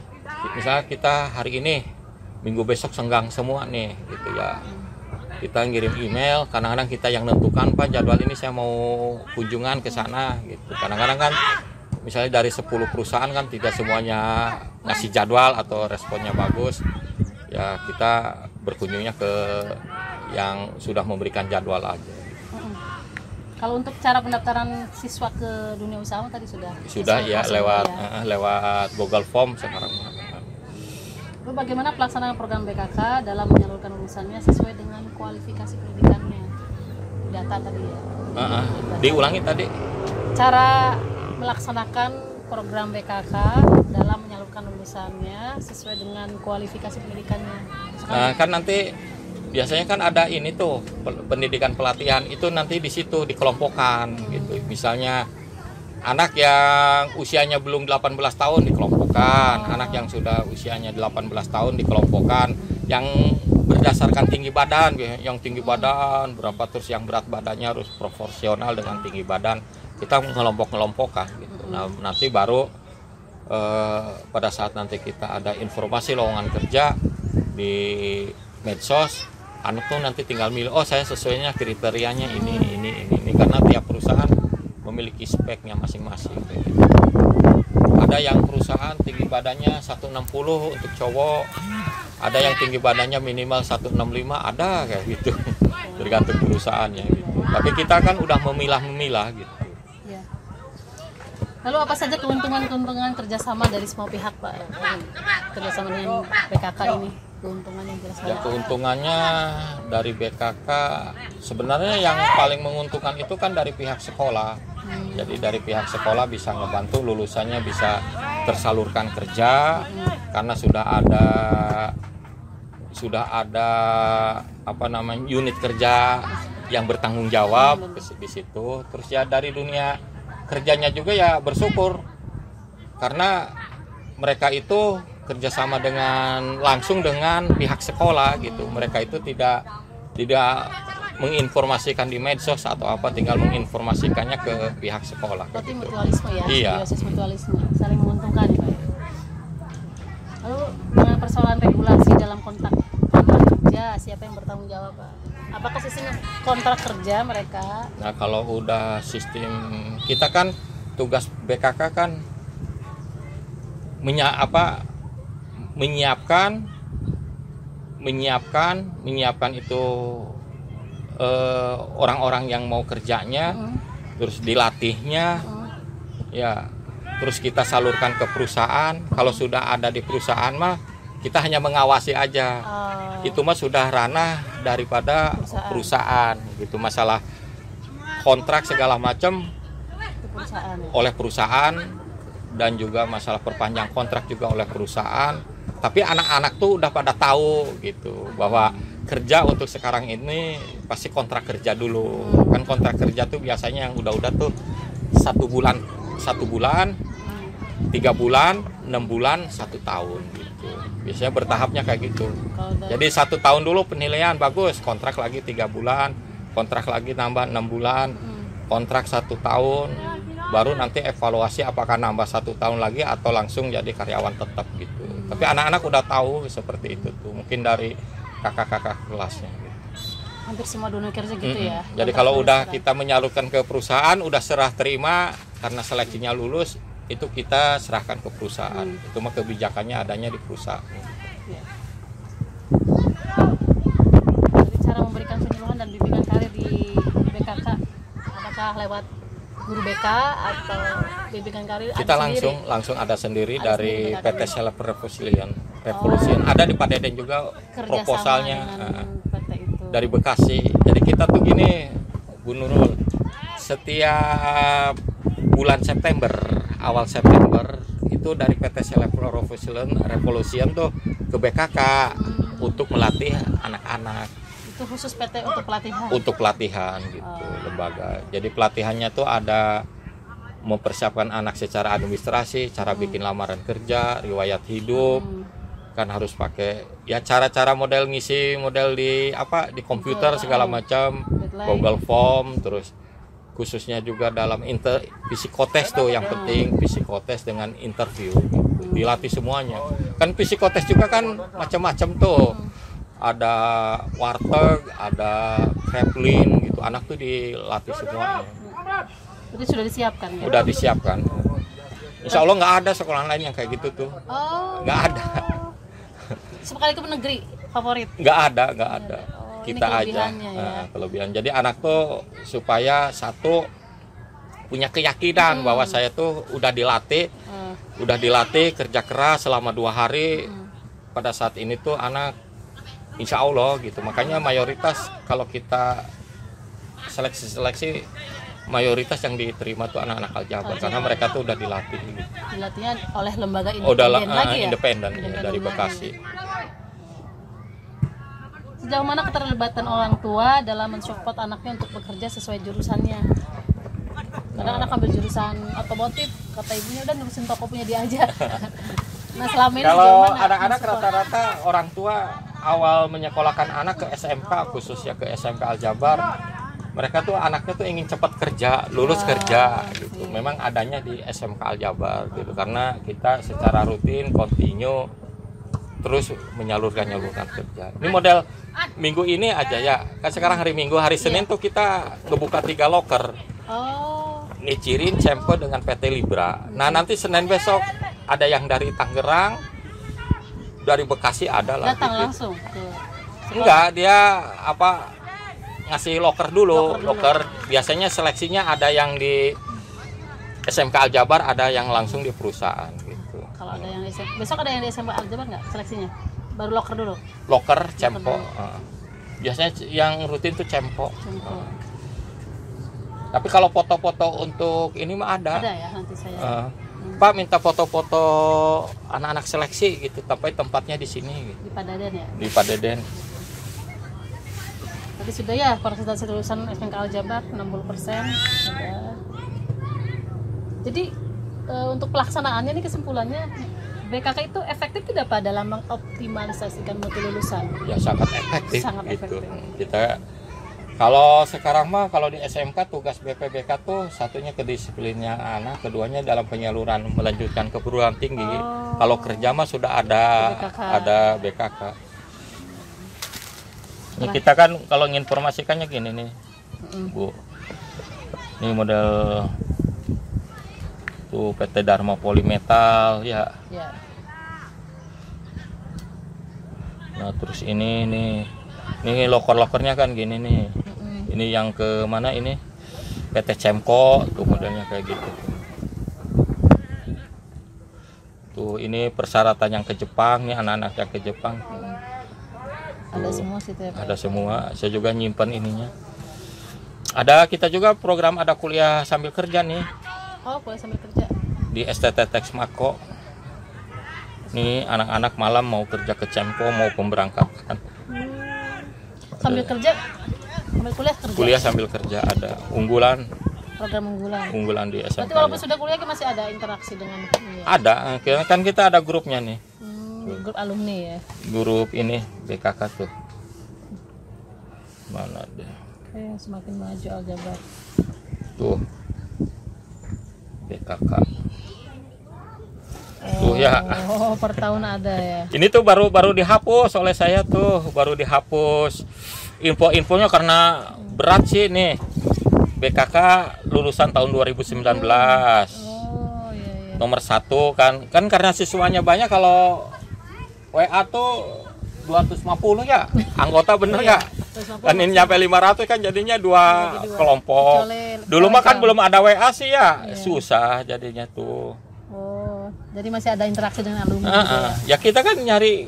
misalnya kita hari ini, minggu besok senggang semua nih gitu ya, kita ngirim email, kadang-kadang kita yang nentukan, Pak jadwal ini saya mau kunjungan ke sana gitu. Kadang-kadang kan misalnya dari 10 perusahaan kan tidak semuanya ngasih jadwal atau responnya bagus, ya kita berkunjungnya ke yang sudah memberikan jadwal aja. Kalau untuk cara pendaftaran siswa ke dunia usaha tadi sudah Ya lewat Google Form sekarang. Lalu bagaimana pelaksanaan program BKK dalam menyalurkan lulusannya sesuai dengan kualifikasi pendidikannya? Data tadi ya. Diulangi tadi. Cara melaksanakan program BKK dalam menyalurkan lulusannya sesuai dengan kualifikasi pendidikannya. Nah, kan nanti biasanya kan ada ini tuh pendidikan pelatihan itu nanti di situ dikelompokkan gitu. Misalnya anak yang usianya belum 18 tahun dikelompokkan, anak yang sudah usianya 18 tahun dikelompokkan, yang berdasarkan tinggi badan, yang tinggi badan berapa, terus yang berat badannya harus proporsional dengan tinggi badan, kita ngelompok-ngelompokkan gitu. Nah, nanti baru pada saat nanti kita ada informasi lowongan kerja di medsos, anak tuh nanti tinggal milih, oh saya sesuainya kriterianya ini, karena tiap perusahaan memiliki speknya masing-masing. Ada yang perusahaan tinggi badannya 160 untuk cowok, ada yang tinggi badannya minimal 165, ada kayak gitu, tergantung perusahaannya gitu. Tapi kita kan udah memilah-memilah gitu. Ya. Lalu apa saja keuntungan kerjasama dari semua pihak Pak, kerjasama dengan BKK ini? Keuntungan yang jelas. Ya, keuntungannya dari BKK sebenarnya yang paling menguntungkan itu kan dari pihak sekolah. Jadi dari pihak sekolah bisa ngebantu lulusannya bisa tersalurkan kerja, karena sudah ada apa namanya unit kerja yang bertanggung jawab di situ. Terus ya dari dunia kerjanya juga ya bersyukur, karena mereka itu kerjasama langsung dengan pihak sekolah gitu. Mereka itu tidak menginformasikan di medsos atau apa, tinggal menginformasikannya ke pihak sekolah. Berarti gitu. mutualisme ya, Iya. basis mutualisme, saling menguntungkan ya Pak. Lalu dengan persoalan regulasi dalam kontrak kerja, siapa yang bertanggung jawab Pak? Apakah sistem kontrak kerja mereka? Nah kalau udah sistem, kita kan tugas BKK kan menyiapkan itu orang-orang yang mau kerjanya, terus dilatihnya, ya terus kita salurkan ke perusahaan. Kalau sudah ada di perusahaan mah Kita hanya mengawasi aja. Oh, Itu mah sudah ranah daripada perusahaan gitu. Masalah kontrak segala macam itu perusahaan ya? oleh perusahaan, dan juga masalah perpanjang kontrak juga oleh perusahaan. Tapi anak-anak tuh udah pada tahu gitu bahwa kerja untuk sekarang ini pasti kontrak kerja dulu. Kan kontrak kerja tuh biasanya yang udah tuh 1 bulan, 3 bulan, 6 bulan, 1 tahun gitu. Biasanya bertahapnya kayak gitu. Kalau dari Jadi 1 tahun dulu penilaian bagus, kontrak lagi 3 bulan, kontrak lagi nambah 6 bulan, kontrak 1 tahun, baru nanti evaluasi apakah nambah 1 tahun lagi atau langsung jadi karyawan tetap gitu. Tapi anak-anak udah tahu seperti itu tuh, mungkin dari kakak-kakak kelasnya. Gitu. hampir semua dunia kerja gitu ya. Jadi kalau udah kita menyalurkan ke perusahaan, udah serah terima karena seleksinya lulus, itu kita serahkan ke perusahaan. Itu mah kebijakannya adanya di perusahaan. Ya. Jadi cara memberikan penyuluhan dan bimbingan karir di BKK, apakah lewat guru BK atau bimbingan karir? Kita ada sendiri? langsung ada sendiri Ada dari sendiri BKK. PT Seleb Revolution. Ada di Padeden juga Kerjasama proposalnya dengan PT itu. dari Bekasi. Jadi kita tuh gini, Bu Nurul, setiap bulan September, awal September itu dari PT Seleb Revolution tuh ke BKK untuk melatih anak-anak. Itu khusus PT untuk pelatihan. Untuk pelatihan gitu, lembaga. Jadi pelatihannya tuh ada mempersiapkan anak secara administrasi, cara bikin lamaran kerja, riwayat hidup, kan harus pakai ya cara-cara model ngisi model di komputer segala macam, Google Form, terus khususnya juga dalam psikotes tuh yang penting, psikotes dengan interview gitu. Dilatih semuanya. Kan psikotes juga kan macam-macam tuh. Ada warteg, ada Kreplin gitu. Anak tuh dilatih semuanya. Itu sudah disiapkan ya? Udah disiapkan. Insya Allah nggak ada sekolah lain yang kayak gitu tuh. Oh. Nggak ada. Sekali ke negeri favorit. Nggak ada. Oh, Kita ini aja. kelebihannya ya. Kelebihan. Jadi anak tuh supaya satu punya keyakinan bahwa saya tuh udah dilatih kerja keras selama 2 hari. Pada saat ini tuh anak insya Allah gitu. Makanya mayoritas kalau kita seleksi mayoritas yang diterima tuh anak-anak Aljabar karena mereka tuh udah dilatih gitu. Dilatihnya oleh lembaga Udah independen lagi ya? independen ya, dari rumahnya. Bekasi. Sejauh mana keterlibatan orang tua dalam mensupport anaknya untuk bekerja sesuai jurusannya? Kadang anak ambil jurusan otomotif, kata ibunya udah nurusin toko punya dia aja. Nah selama ini sejauh Kalau mana anak-anak mensupport? rata-rata orang tua awal menyekolahkan anak ke SMK, khususnya ke SMK Aljabar, mereka tuh anaknya tuh ingin cepat kerja, lulus kerja gitu. Memang adanya di SMK Aljabar gitu, karena kita secara rutin, kontinu terus menyalurkan kerja. Ini model minggu ini aja ya, kan sekarang hari Minggu, hari Senin tuh kita ngebuka 3 loker, Oh, ngicirin sampel dengan PT Libra. Nah nanti Senin besok ada yang dari Tangerang, dari Bekasi ada lah. datang gitu. langsung ke Enggak, dia ngasih loker dulu. Loker biasanya seleksinya ada yang di SMK Aljabar, ada yang langsung di perusahaan gitu. kalau ada yang di besok ada yang di SMA Aljabar nggak seleksinya? Baru loker dulu. Loker Cempo. Biasanya yang rutin tuh Cempo. Contoh. Tapi kalau foto-foto untuk ini mah ada. Ada ya nanti saya. Pak minta foto-foto anak-anak seleksi gitu, tapi tempatnya di sini gitu. Di Padeden ya. Di Padeden. Tadi sudah ya persentase lulusan SMK Aljabar 60% sudah. Jadi untuk pelaksanaannya nih kesimpulannya BKK itu efektif tidak Pak dalam mengoptimalisasikan mutu lulusan? Ya sangat efektif. Sangat gitu. efektif. Kita kalau sekarang mah kalau di SMK tugas BPBK tuh satunya kedisiplinnya anak, keduanya dalam penyaluran melanjutkan ke perguruan tinggi. Oh. Kalau kerja mah sudah ada BKK. BKK. Ini kita kan kalau menginformasikannya gini nih, Bu. Ini model tuh PT Dharma Polimetal ya. Ya. Nah terus ini loker-lokernya kan gini nih. Ini yang ke mana ini? PT Cemko tuh modelnya kayak gitu. Tuh ini persyaratan yang ke Jepang nih, anak-anak yang ke Jepang. Ada Tuh, semua situ ya Pak. ada semua. Saya juga nyimpan ininya. Ada kita juga program ada kuliah sambil kerja nih Oh, boleh sambil kerja. di STT Texmaco. Nih anak-anak malam mau kerja ke Cempo mau pemberangkatan. Sambil kerja, sambil kuliah kerja. Kuliah sambil kerja ada unggulan Program unggulan. di Berarti SMK. walaupun sudah kuliah masih ada interaksi dengan ini ya? Ada, kan kita ada grupnya nih. Grup alumni ya. Grup ini BKK tuh. Mana deh? Oke, semakin maju Aljabar. Tuh. BKK. Tuh ya. Oh, per tahun ada ya. Ini tuh baru dihapus oleh saya tuh, baru dihapus. Info-infonya karena berat sih nih. BKK lulusan tahun 2019. Oh, iya. Nomor 1 kan karena siswanya banyak, kalau WA tuh 250 ya anggota bener nggak? Kan ini nyampe 500 kan jadinya dua kelompok. Dulu mah kan belum ada WA sih ya, susah jadinya tuh. Oh, jadi masih ada interaksi dengan alumni juga ya? Ya kita kan nyari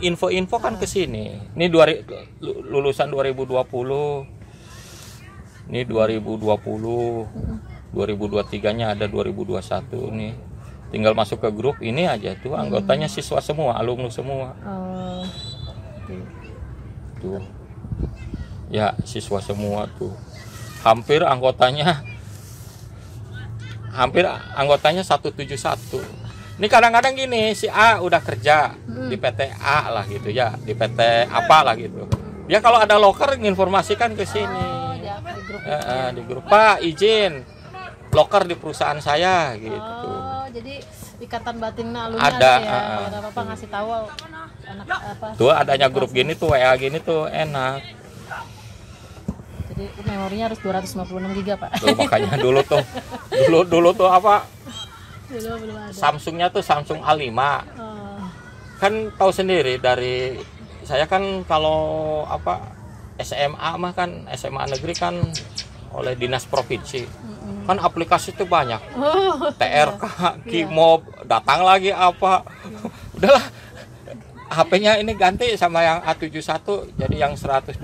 info-info kan ke sini. Ini lulusan 2020. Ini 2020. 2023-nya ada 2021 nih. Tinggal masuk ke grup ini aja tuh, anggotanya siswa semua, alumni semua. Oh. Tuh. Ya, siswa semua tuh. Hampir anggotanya 171. Ini kadang-kadang gini, si A udah kerja di PT A lah gitu ya, di PT apa lah gitu. Dia kalau ada loker nginformasikan ke sini. Di grup, Pak izin loker di perusahaan saya gitu. Oh, jadi ikatan batin alumni ada ya. Kalau ada apa-apa ngasih tahu anak apa. Tuh adanya grup gini tuh, WA gini tuh enak. Jadi memorinya harus 256 GB, Pak. Tuh makanya dulu tuh apa? Dulu belum ada. Samsungnya tuh Samsung A5. Oh. Kan tahu sendiri dari saya kan kalau apa SMA mah kan SMA negeri kan oleh dinas provinsi. Kan aplikasi itu banyak. TRK, Kimob, datang lagi apa. Udahlah. HP-nya ini ganti sama yang A71 jadi yang 128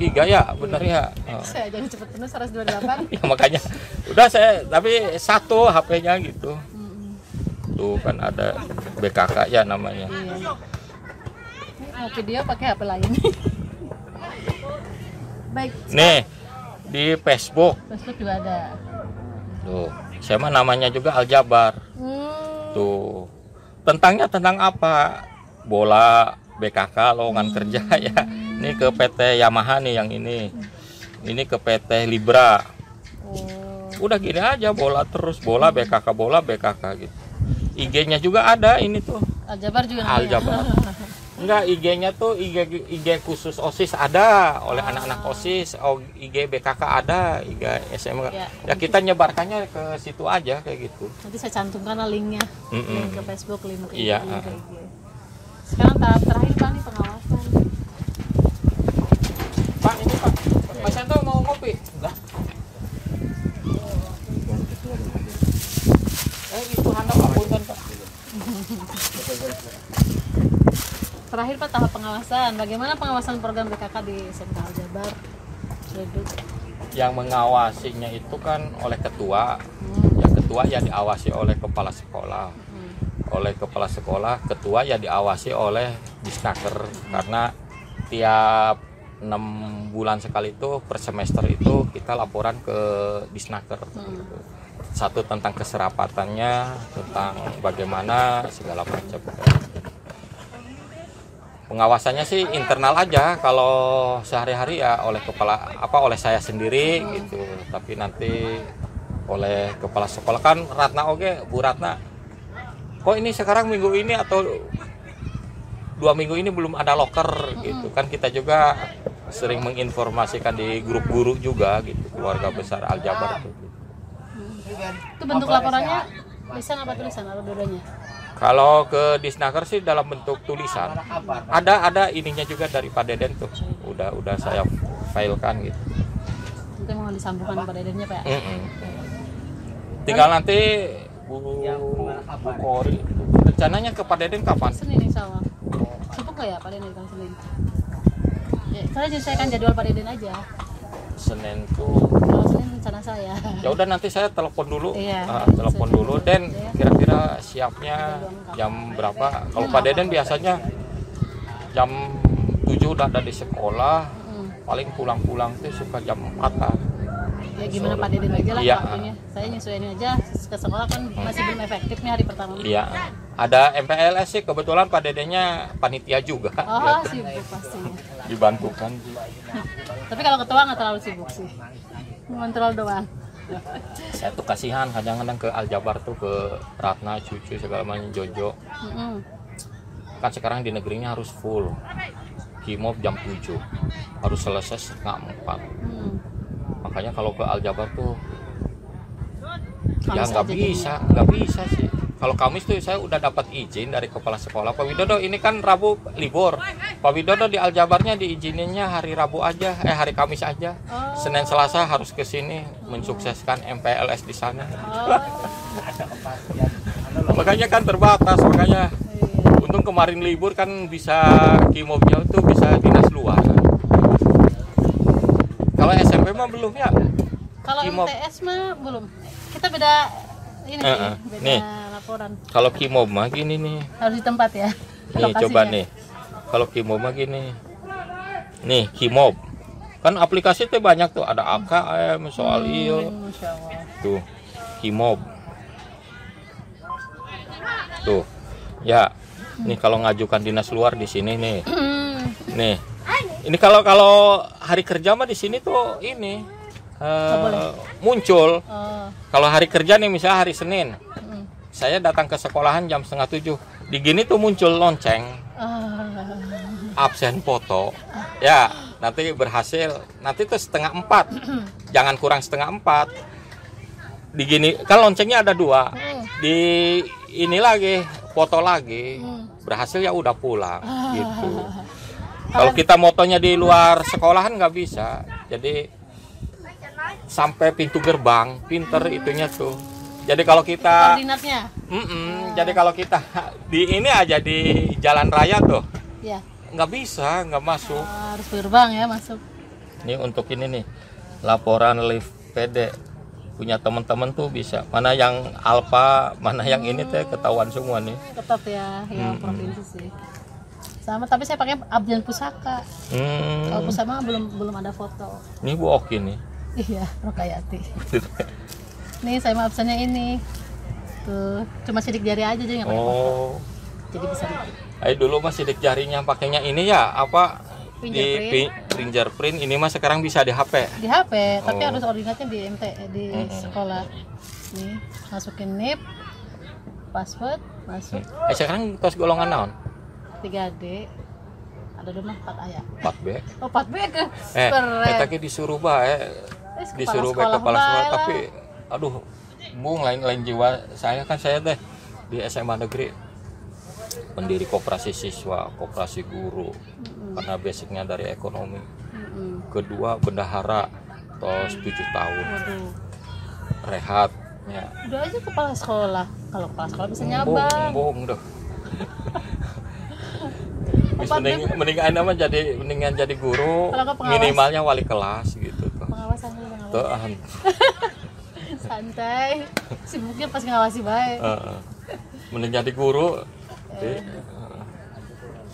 GB ya, bener ya. Saya jangan cepet penuh 128. Ya makanya udah saya tapi satu HP-nya gitu. Tuh kan ada BKK ya namanya. Iya. Mau video pakai HP lain. Baik. Nih di Facebook. Facebook juga ada. Tuh, saya mah namanya juga Aljabar. Tuh. Tentang apa? Bola, BKK, lowongan kerja ya. Ini ke PT Yamaha nih yang ini. Ini ke PT Libra. Udah gini aja, bola terus, bola BKK gitu. IG-nya juga ada ini tuh. Aljabar juga. Aljabar. Enggak, IG-nya tuh IG khusus OSIS ada oleh anak-anak OSIS, IG BKK ada, IG SMK. Ya kita nyebarkannya ke situ aja kayak gitu. Nanti saya cantumkan linknya, link ke Facebook, link ke Iya. IG. Sekarang tahap terakhir Pak nih pengawasan. Pak ini Pak, Pak Santo mau kopi? Enggak. Itu handap apunten Pak. Terakhir Pak tahap pengawasan. Bagaimana pengawasan program BKK di SMK Aljabar? Yang mengawasinya itu kan oleh ketua. Yang ketua ya diawasi oleh kepala sekolah. Oleh kepala sekolah, ketua ya diawasi oleh Disnaker. Karena tiap 6 bulan sekali itu per semester itu kita laporan ke Disnaker. Satu tentang keserapatannya, tentang bagaimana segala macam. Pengawasannya sih internal aja, kalau sehari-hari ya oleh oleh saya sendiri gitu. Tapi nanti oleh kepala sekolah kan Ratna oke, Bu Ratna. Kok ini sekarang minggu ini atau 2 minggu ini belum ada loker gitu kan, kita juga sering menginformasikan di grup guru juga gitu, keluarga besar Aljabar itu. Itu bentuk laporannya lisan apa tulisan atau dua-duanya? Kalau ke Disnaker sih dalam bentuk tulisan. Ada ininya juga dari Pak Deden tuh. Udah saya filekan gitu. Nanti mau disambungkan Pak Dedennya Pak. Tinggal nanti Bu Kori. Rencananya ke Pak Deden kapan? Senin insya Allah. Sibuk nggak ya Pak Deden kan Senin? Ya, saya menyesuaikan jadwal Pak Deden aja. Senin tuh. Kalau Senin rencana saya. Ya udah nanti saya telepon dulu. Iya. Telepon dulu Den, kira-kira siapnya jam berapa? Kalau Pak Deden biasanya jam 7 udah ada di sekolah. Paling pulang-pulang tuh suka jam 4-an. Ya gimana Pak Deden aja lah iya. waktunya. Saya nyesuaiin aja ke sekolah kan masih belum efektif nih hari pertama. Iya. Ada MPLS sih, kebetulan Pak Dedennya panitia juga. Oh, sibuk pastinya. Dibantukan. Tapi kalau ketua nggak terlalu sibuk sih. Ngontrol doang. Saya tuh kasihan kadang-kadang ke Aljabar tuh, ke Ratna, Cucu, segala macam, Jojo. Kan sekarang di negerinya harus full. Kimob jam 7. Harus selesai setengah 4. Makanya kalau ke Aljabar tuh ya nggak bisa sih. Kalau Kamis tuh saya udah dapat izin dari kepala sekolah Pak Widodo, ini kan Rabu libur. Pak Widodo di Aljabarnya diizininnya hari Rabu aja, hari Kamis aja. Senin Selasa harus ke sini mensukseskan MPLS di sana. Makanya kan terbatas, makanya untung kemarin libur kan bisa Kimobnya itu bisa dinas luar. Kalau SMP mah belum ya. Kalau MTS mah belum. Kita beda ini sih, beda nih. laporan. Kalau Kimob mah gini nih. Harus di tempat ya. Nih coba nih. Kalau Kimob mah gini. Nih Kimob. Kan aplikasi tuh banyak tuh, ada AKM, soal IEL. Tuh, Kimob. Tuh. Ya. Nih kalau ngajukan dinas luar di sini nih. Nih. Ini kalau hari kerja mah di sini tuh ini muncul. Kalau hari kerja nih misalnya hari Senin. Saya datang ke sekolahan jam 6:30. Di gini tuh muncul lonceng. Absen foto. Ya, nanti berhasil. Nanti tuh 3:30. Jangan kurang 3:30. Di gini kan loncengnya ada 2. Di ini lagi, foto lagi. Berhasil ya udah pulang gitu. Kalau kita motonya di luar sekolahan nggak bisa. Jadi sampai pintu gerbang, pinter itunya tuh. Jadi kalau kita koordinatnya. Jadi kalau kita di ini aja di jalan raya tuh, ya. Nggak bisa, nggak masuk. Harus gerbang ya masuk. Ini untuk ini nih, laporan lift PD punya teman-teman tuh bisa. Mana yang alfa, mana yang ini teh ketahuan semua nih. Ketat ya, ya provinsi sih. Sama, tapi saya pakai Abdian Pusaka. Kalau Pusaka belum ada foto. Ini Bu Oki nih. Iya, Rokayati. Nih saya mah absennya ini. Tuh, cuma sidik jari aja jadi nggak pakai foto. Jadi bisa dikit. Ayo dulu mah sidik jarinya pakainya ini ya, apa? Fingerprint. Ini mah sekarang bisa di HP. Di HP, tapi harus ordinatnya di sekolah. Nih, masukin NIP, password, masuk. Sekarang tos golongan naon? 3D. Ada rumah 4A ya? 4B. Oh, 4B ke? Tadi disuruh bae. Disuruh bae kepala sekolah, tapi aduh, Bung lain jiwa. Saya teh di SMA negeri. Pendiri koperasi siswa, koperasi guru. Karena basicnya dari ekonomi. Kedua bendahara, tos 7 tahun. Waduh. Rehat ya. Udah aja kepala sekolah. Kalau kepala sekolah bisa nyabang. Bohong dah. Mendingan mah mendingan jadi guru, minimalnya wali kelas gitu tuh. Pengawasan. Santai. Sibuknya pas ngawasi baik. Mending jadi guru.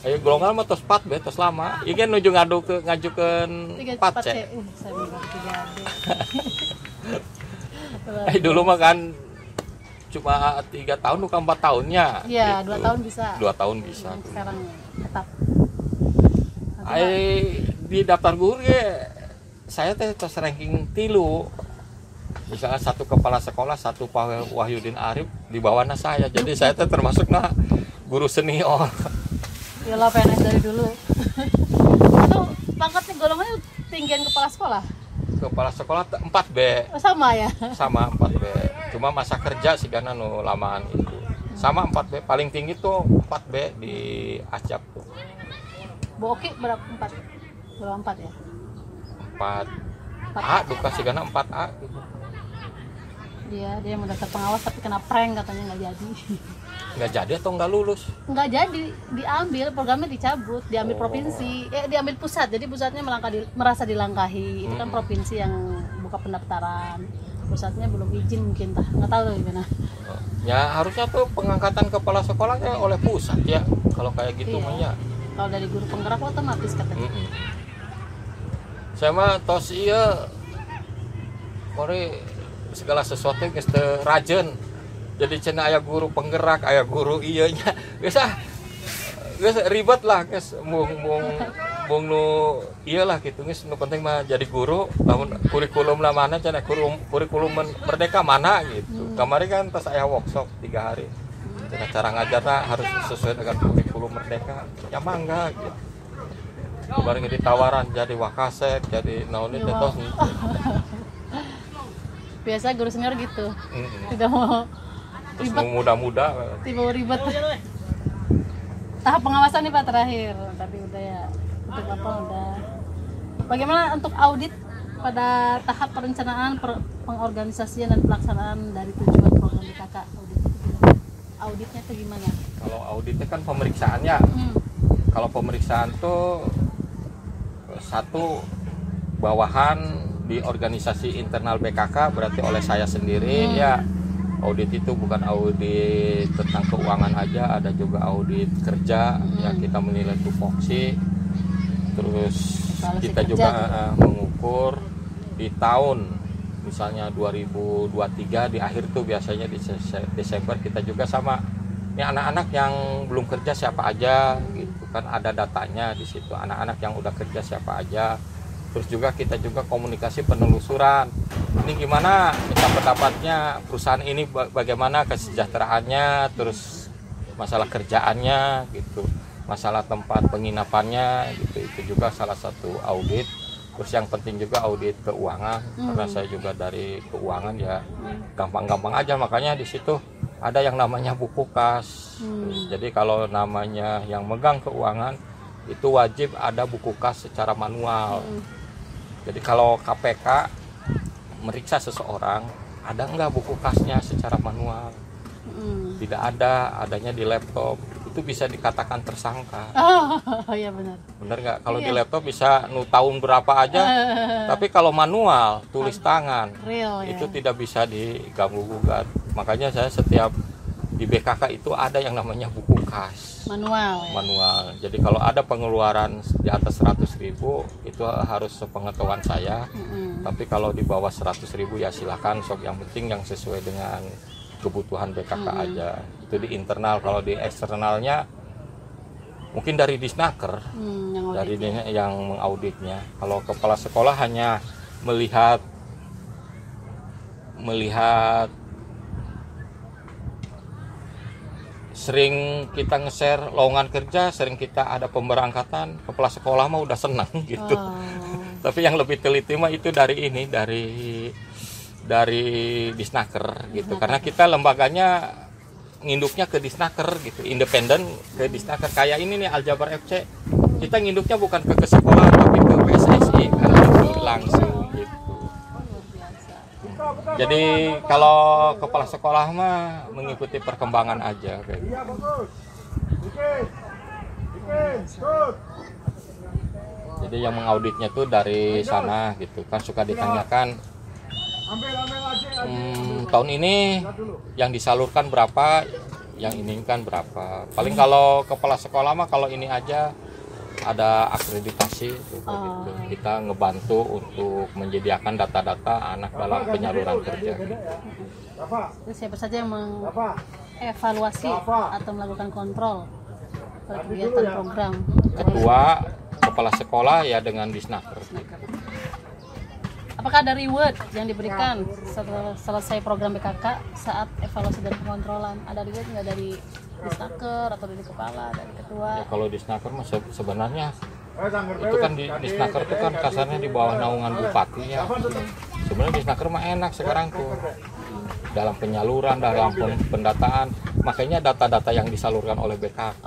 Ayo golongan mah tos 4B, tos lama. Iki nuju ngajukeun 4C. Dulu mah kan cuma 3 tahun bukan 4 tahunnya. Iya, gitu. 2 tahun bisa. 2 tahun bisa. Sekarang tetap. Di daftar guru ya, saya teh tos ranking 3. Misalnya 1 kepala sekolah, 1 Pak Wahyudin Arif di bawahnya saya. Jadi saya teh termasuk guru senior. Yalah PNS dari dulu. Itu pangkatnya golongannya tinggian kepala sekolah. Kepala sekolah 4B. Oh, sama ya? Sama 4B. Cuma masa kerja sih karena lamaan itu. Sama 4B, paling tinggi tuh 4B di Acap tuh. Bu Oki berapa 4? Berapa 4 ya? 4A, duka sih karena 4A gitu. Dia mau daftar pengawas tapi kena prank katanya nggak jadi. Nggak jadi atau nggak lulus? Nggak jadi, diambil, programnya dicabut, diambil Oh. provinsi, diambil pusat. Jadi pusatnya merasa dilangkahi. Itu kan provinsi yang buka pendaftaran. Pusatnya belum izin mungkin nggak tahu tuh gimana. Ya harusnya tuh pengangkatan kepala sekolahnya oleh pusat ya. Kalau kayak gitu Iya. mah ya. Kalau dari guru penggerak otomatis katanya. Saya mah tos iya mari segala sesuatu geus teu rajen. Jadi cenah aya guru penggerak, aya guru ieu nya. Geus ribet lah geus mung nu ieu lah kitu geus nu penting mah jadi guru, lamun kurikulum lah mana cenah kurikulum merdeka mana gitu. Kamari kan pas aya workshop 3 hari. Cenah cara ngajarna harus sesuai dengan kurikulum merdeka. Ya mangga gitu. Kemarin ditawaran jadi wakasek, jadi naon itu tos. Biasa guru senior gitu. Tidak mau Terus ribet, muda-muda. tidak mau ribet. Tahap pengawasan nih Pak terakhir. Tadi udah ya. Untuk apa udah. Bagaimana untuk audit pada tahap perencanaan, pengorganisasian dan pelaksanaan dari tujuan program BKK? Auditnya itu gimana? Kalau auditnya kan pemeriksaannya. Kalau pemeriksaan tuh satu bawahan di organisasi internal BKK berarti oleh saya sendiri ya. Audit itu bukan audit tentang keuangan aja, ada juga audit kerja ya, kita menilai tupoksi. Terus kita juga mengukur di tahun misalnya 2023 di akhir tuh biasanya di Desember kita juga sama ini anak-anak yang belum kerja siapa aja gitu kan, ada datanya di situ anak-anak yang udah kerja siapa aja. Terus juga kita juga komunikasi penelusuran, ini gimana minta pendapatnya perusahaan ini, bagaimana kesejahteraannya, terus masalah kerjaannya gitu, masalah tempat penginapannya gitu, itu juga salah satu audit. Terus yang penting juga audit keuangan, karena saya juga dari keuangan ya gampang-gampang aja, makanya di situ ada yang namanya buku kas. Jadi kalau namanya yang megang keuangan itu wajib ada buku kas secara manual. Jadi kalau KPK meriksa seseorang, ada nggak buku kasnya secara manual? Tidak ada, adanya di laptop. Itu bisa dikatakan tersangka. Oh iya benar. Bener nggak? Kalau di laptop bisa tahun berapa aja. Tapi kalau manual, tulis tangan, Real, ya. itu tidak bisa diganggu gugat. Makanya saya setiap di BKK itu ada yang namanya buku kas. Manual. Ya. Manual. Jadi kalau ada pengeluaran di atas 100.000 itu harus sepengetahuan saya. Tapi kalau di bawah 100.000 ya silakan, sok, yang penting yang sesuai dengan kebutuhan BKK aja. Itu di internal. Kalau di eksternalnya mungkin dari Disnaker, dari yang mengauditnya. Kalau kepala sekolah hanya melihat sering kita nge-share lowongan kerja, sering kita ada pemberangkatan, kepala sekolah mah udah senang gitu. Tapi yang lebih teliti mah itu dari ini, dari Disnaker gitu. Karena kita lembaganya nginduknya ke Disnaker gitu, independen ke Disnaker. Kayak ini nih Aljabar FC, kita nginduknya bukan ke sekolah tapi ke PSSI kan gitu, langsung gitu. Jadi kalau kepala sekolah mah mengikuti perkembangan aja kayak gitu. Jadi yang mengauditnya tuh dari sana gitu kan, suka ditanyakan tahun ini yang disalurkan berapa, yang ini kan berapa. Paling kalau kepala sekolah mah kalau ini aja ada akreditasi gitu. Kita ngebantu untuk menyediakan data-data anak dalam penyaluran kerja. Terus siapa saja yang mengevaluasi atau melakukan kontrol kegiatan program? Ketua, kepala sekolah ya dengan Disnaker. Apakah ada reward yang diberikan setelah selesai program BKK saat evaluasi dan pengontrolan? Ada reward nggak dari Disnaker atau dari kepala, dari ketua? Ya, kalau Disnaker mah sebenarnya itu kan di Disnaker itu kan kasarnya di bawah naungan bupati ya. Sebenarnya Disnaker mah enak sekarang tuh dalam penyaluran, dalam pendataan. Makanya data-data yang disalurkan oleh BKK.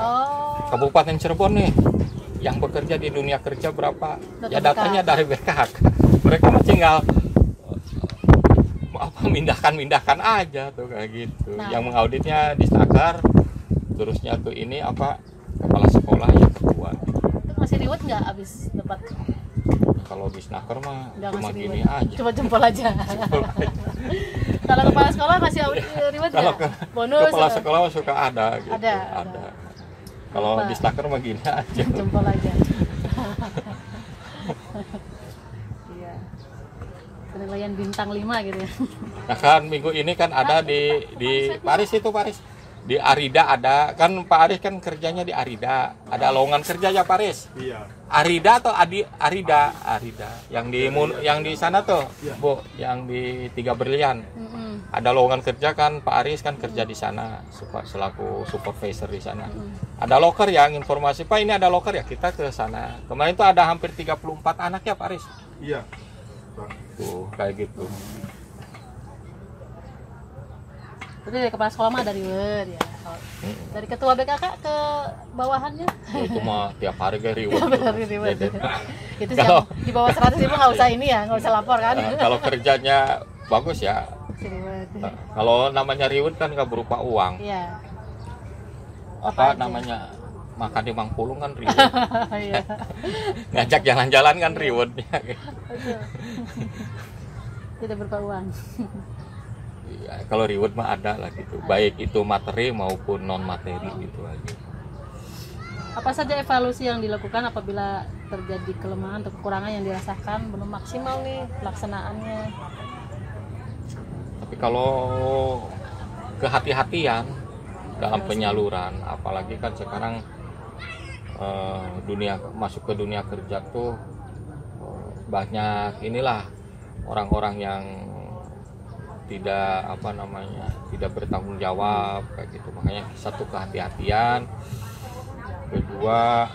Kabupaten Cirebon nih yang bekerja di dunia kerja berapa? Ya datanya dari BKK. Mereka mah tinggal memindahkan aja tuh kayak gitu. Nah. Yang mengauditnya di Snaker, terusnya tuh ini apa kepala sekolah yang ketua. Itu masih reward nggak abis dapat? Kalau di Snaker mah Nggak cuma ngasih gini reward. aja. Cuma jempol aja. Kalau kepala sekolah masih reward Kalau nggak? ke Bonus? kepala sekolah mah suka ada gitu. Ada. Kalau Apa? di Snaker mah gini aja. Jempol aja. Iya. Penilaian bintang 5 gitu ya. Nah kan minggu ini kan ada di Paris itu di Arida ada kan Pak Aris kan kerjanya di Arida ada lowongan kerja ya Paris. Iya. Arida atau Arida yang di sana tuh Bu yang di Tiga Berlian ada lowongan kerja kan Pak Aris kan kerja di sana selaku supervisor di sana. Ada loker yang informasi Pak ini ada loker ya kita ke sana kemarin tuh ada hampir 34 anak ya Pak Aris. Iya. Tuh kayak gitu. Jadi dari kepala sekolah mah dari reward ya. Dari ketua BKK ke bawahannya. Itu mah tiap hari kayak reward. Dari reward. Jadi, Itu Kalau- siapa? Di bawah 100 ribu nggak usah ini ya, nggak usah lapor kan? kalau kerjanya bagus ya. Si reward. Kalau namanya reward kan nggak berupa uang. Iya. Apa aja? namanya makan di Mangpulung kan reward. Iya. Ngajak jalan-jalan kan rewardnya. Betul. Tidak berupa uang. Iya, kalau reward mah ada lah gitu. Baik itu materi maupun non materi gitu aja. Apa saja evaluasi yang dilakukan apabila terjadi kelemahan atau kekurangan yang dirasakan belum maksimal nih pelaksanaannya? Tapi kalau kehati-hatian dalam penyaluran, apalagi kan sekarang masuk ke dunia kerja tuh banyak inilah orang-orang yang tidak bertanggung jawab kayak gitu. Makanya satu kehati-hatian, kedua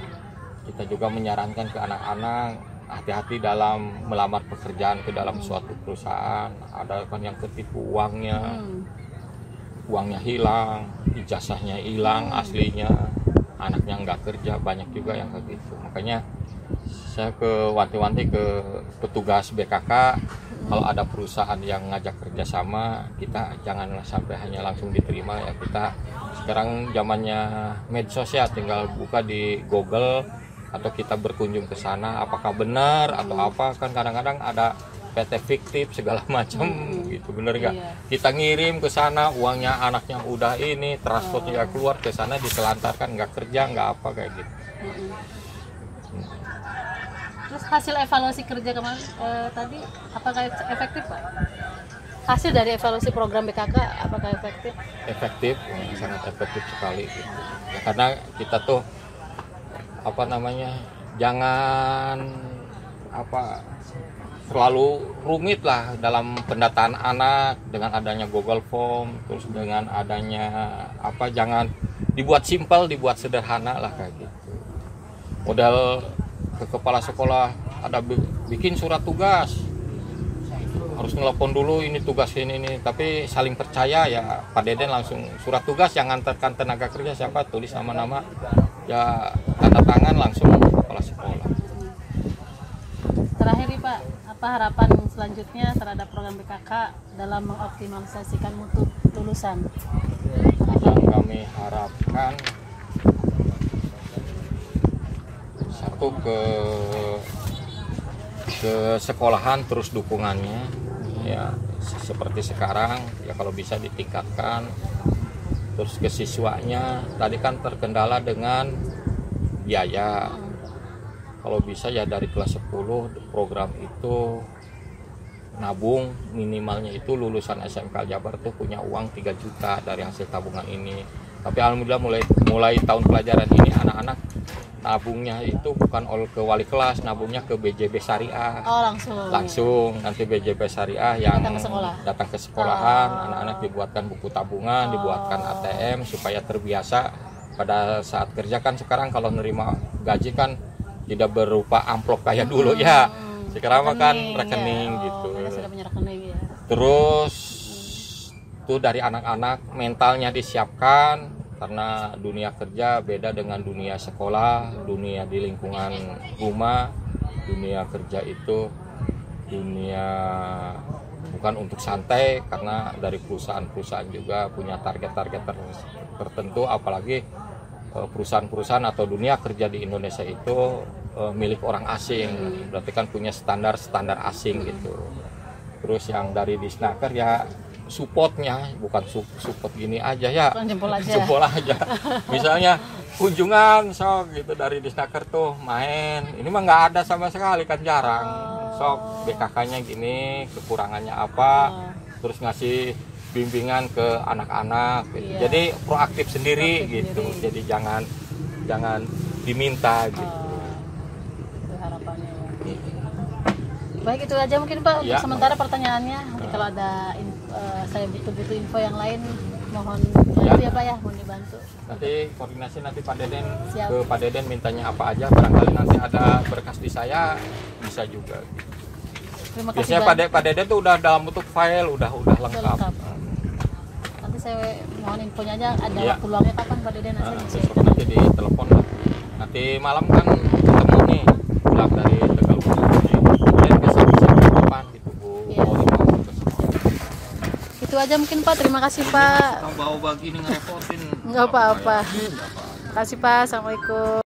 kita juga menyarankan ke anak-anak hati-hati dalam melamar pekerjaan ke dalam suatu perusahaan. Ada kan yang ketipu uangnya hilang, ijazahnya hilang aslinya, anaknya nggak kerja, banyak juga yang kayak gitu. Makanya saya ke wanti-wanti ke petugas BKK, kalau ada perusahaan yang ngajak kerjasama, kita janganlah sampai hanya langsung diterima ya. Kita sekarang zamannya medsos ya, tinggal buka di Google atau kita berkunjung ke sana, apakah benar atau apa, kan kadang-kadang ada PT fiktif segala macam gitu, bener nggak? Iya. Kita ngirim ke sana, uangnya anaknya udah ini, transportnya keluar ke sana ditelantarkan, nggak kerja, nggak apa kayak gitu. Terus hasil evaluasi kerja kemarin tadi apakah efektif Pak? Hasil dari evaluasi program BKK apakah efektif? Efektif, sangat efektif sekali gitu. Ya, karena kita tuh jangan terlalu rumit lah dalam pendataan anak dengan adanya Google Form, terus dengan adanya jangan dibuat simpel, dibuat sederhana lah kayak gitu. Modal ke kepala sekolah ada bikin surat tugas, harus nelpon dulu ini tugas ini, tapi saling percaya ya Pak Deden langsung surat tugas yang ngantarkan tenaga kerja siapa, tulis nama-nama ya, tanda tangan langsung kepala sekolah. Terakhir nih Pak, apa harapan selanjutnya terhadap program BKK dalam mengoptimalisasikan mutu lulusan? Yang kami harapkan satu ke sekolahan terus dukungannya ya seperti sekarang ya, kalau bisa ditingkatkan. Terus ke siswanya tadi kan terkendala dengan biaya, kalau bisa ya dari kelas 10 program itu nabung, minimalnya itu lulusan SMK Jabar tuh punya uang 3 juta dari hasil tabungan ini. Tapi alhamdulillah mulai tahun pelajaran ini anak-anak nabungnya itu bukan ke wali kelas, nabungnya ke BJB Syariah. Oh Langsung nanti BJB Syariah yang datang ke sekolahan, anak-anak dibuatkan buku tabungan, dibuatkan ATM supaya terbiasa pada saat kerja. Kan sekarang kalau nerima gaji kan tidak berupa amplop kayak dulu ya. Sekarang kan rekening ya. gitu. Sudah punya rekening ya. Terus tuh dari anak-anak mentalnya disiapkan, karena dunia kerja beda dengan dunia sekolah, dunia di lingkungan rumah. Dunia kerja itu dunia bukan untuk santai, karena dari perusahaan-perusahaan juga punya target-target tertentu, apalagi perusahaan-perusahaan atau dunia kerja di Indonesia itu milik orang asing, berarti kan punya standar asing gitu. Terus yang dari Disnaker ya supportnya bukan support gini aja ya, Jempol aja. jempol aja. Misalnya kunjungan sok gitu dari Disnaker tuh main, ini mah nggak ada sama sekali kan, jarang. Sok BKK-nya gini, kekurangannya apa, terus ngasih bimbingan ke anak-anak gitu. Iya. Jadi proaktif sendiri Proaktif gitu. sendiri. Jadi jangan diminta gitu. Itu harapannya ya. Baik, itu aja mungkin Pak untuk Ya. sementara pertanyaannya. Nanti kalau ada saya butuh info yang lain, mohon Ya. bantu ya Pak ya, mohon dibantu. Nanti koordinasi nanti Pak Deden Siap. ke Pak Deden mintanya apa aja, barangkali nanti ada berkas di saya bisa juga. Terima kasih Biasanya Pak Deden tuh udah dalam bentuk file, udah lengkap. lengkap. Nanti saya mohon infonya aja, ada Ya. waktu luangnya kapan Pak Deden nanti saya Besok nanti di telepon lah. Nanti malam kan ketemu nih, pulang dari Tegal kemudian besok bisa kapan gitu Bu. Iya. Mau dibawa ke sekolah. Itu aja mungkin Pak, terima kasih Pak. Suka bawa begini ngerepotin. Nggak apa-apa. Nggak apa-apa. Terima kasih Pak, assalamualaikum.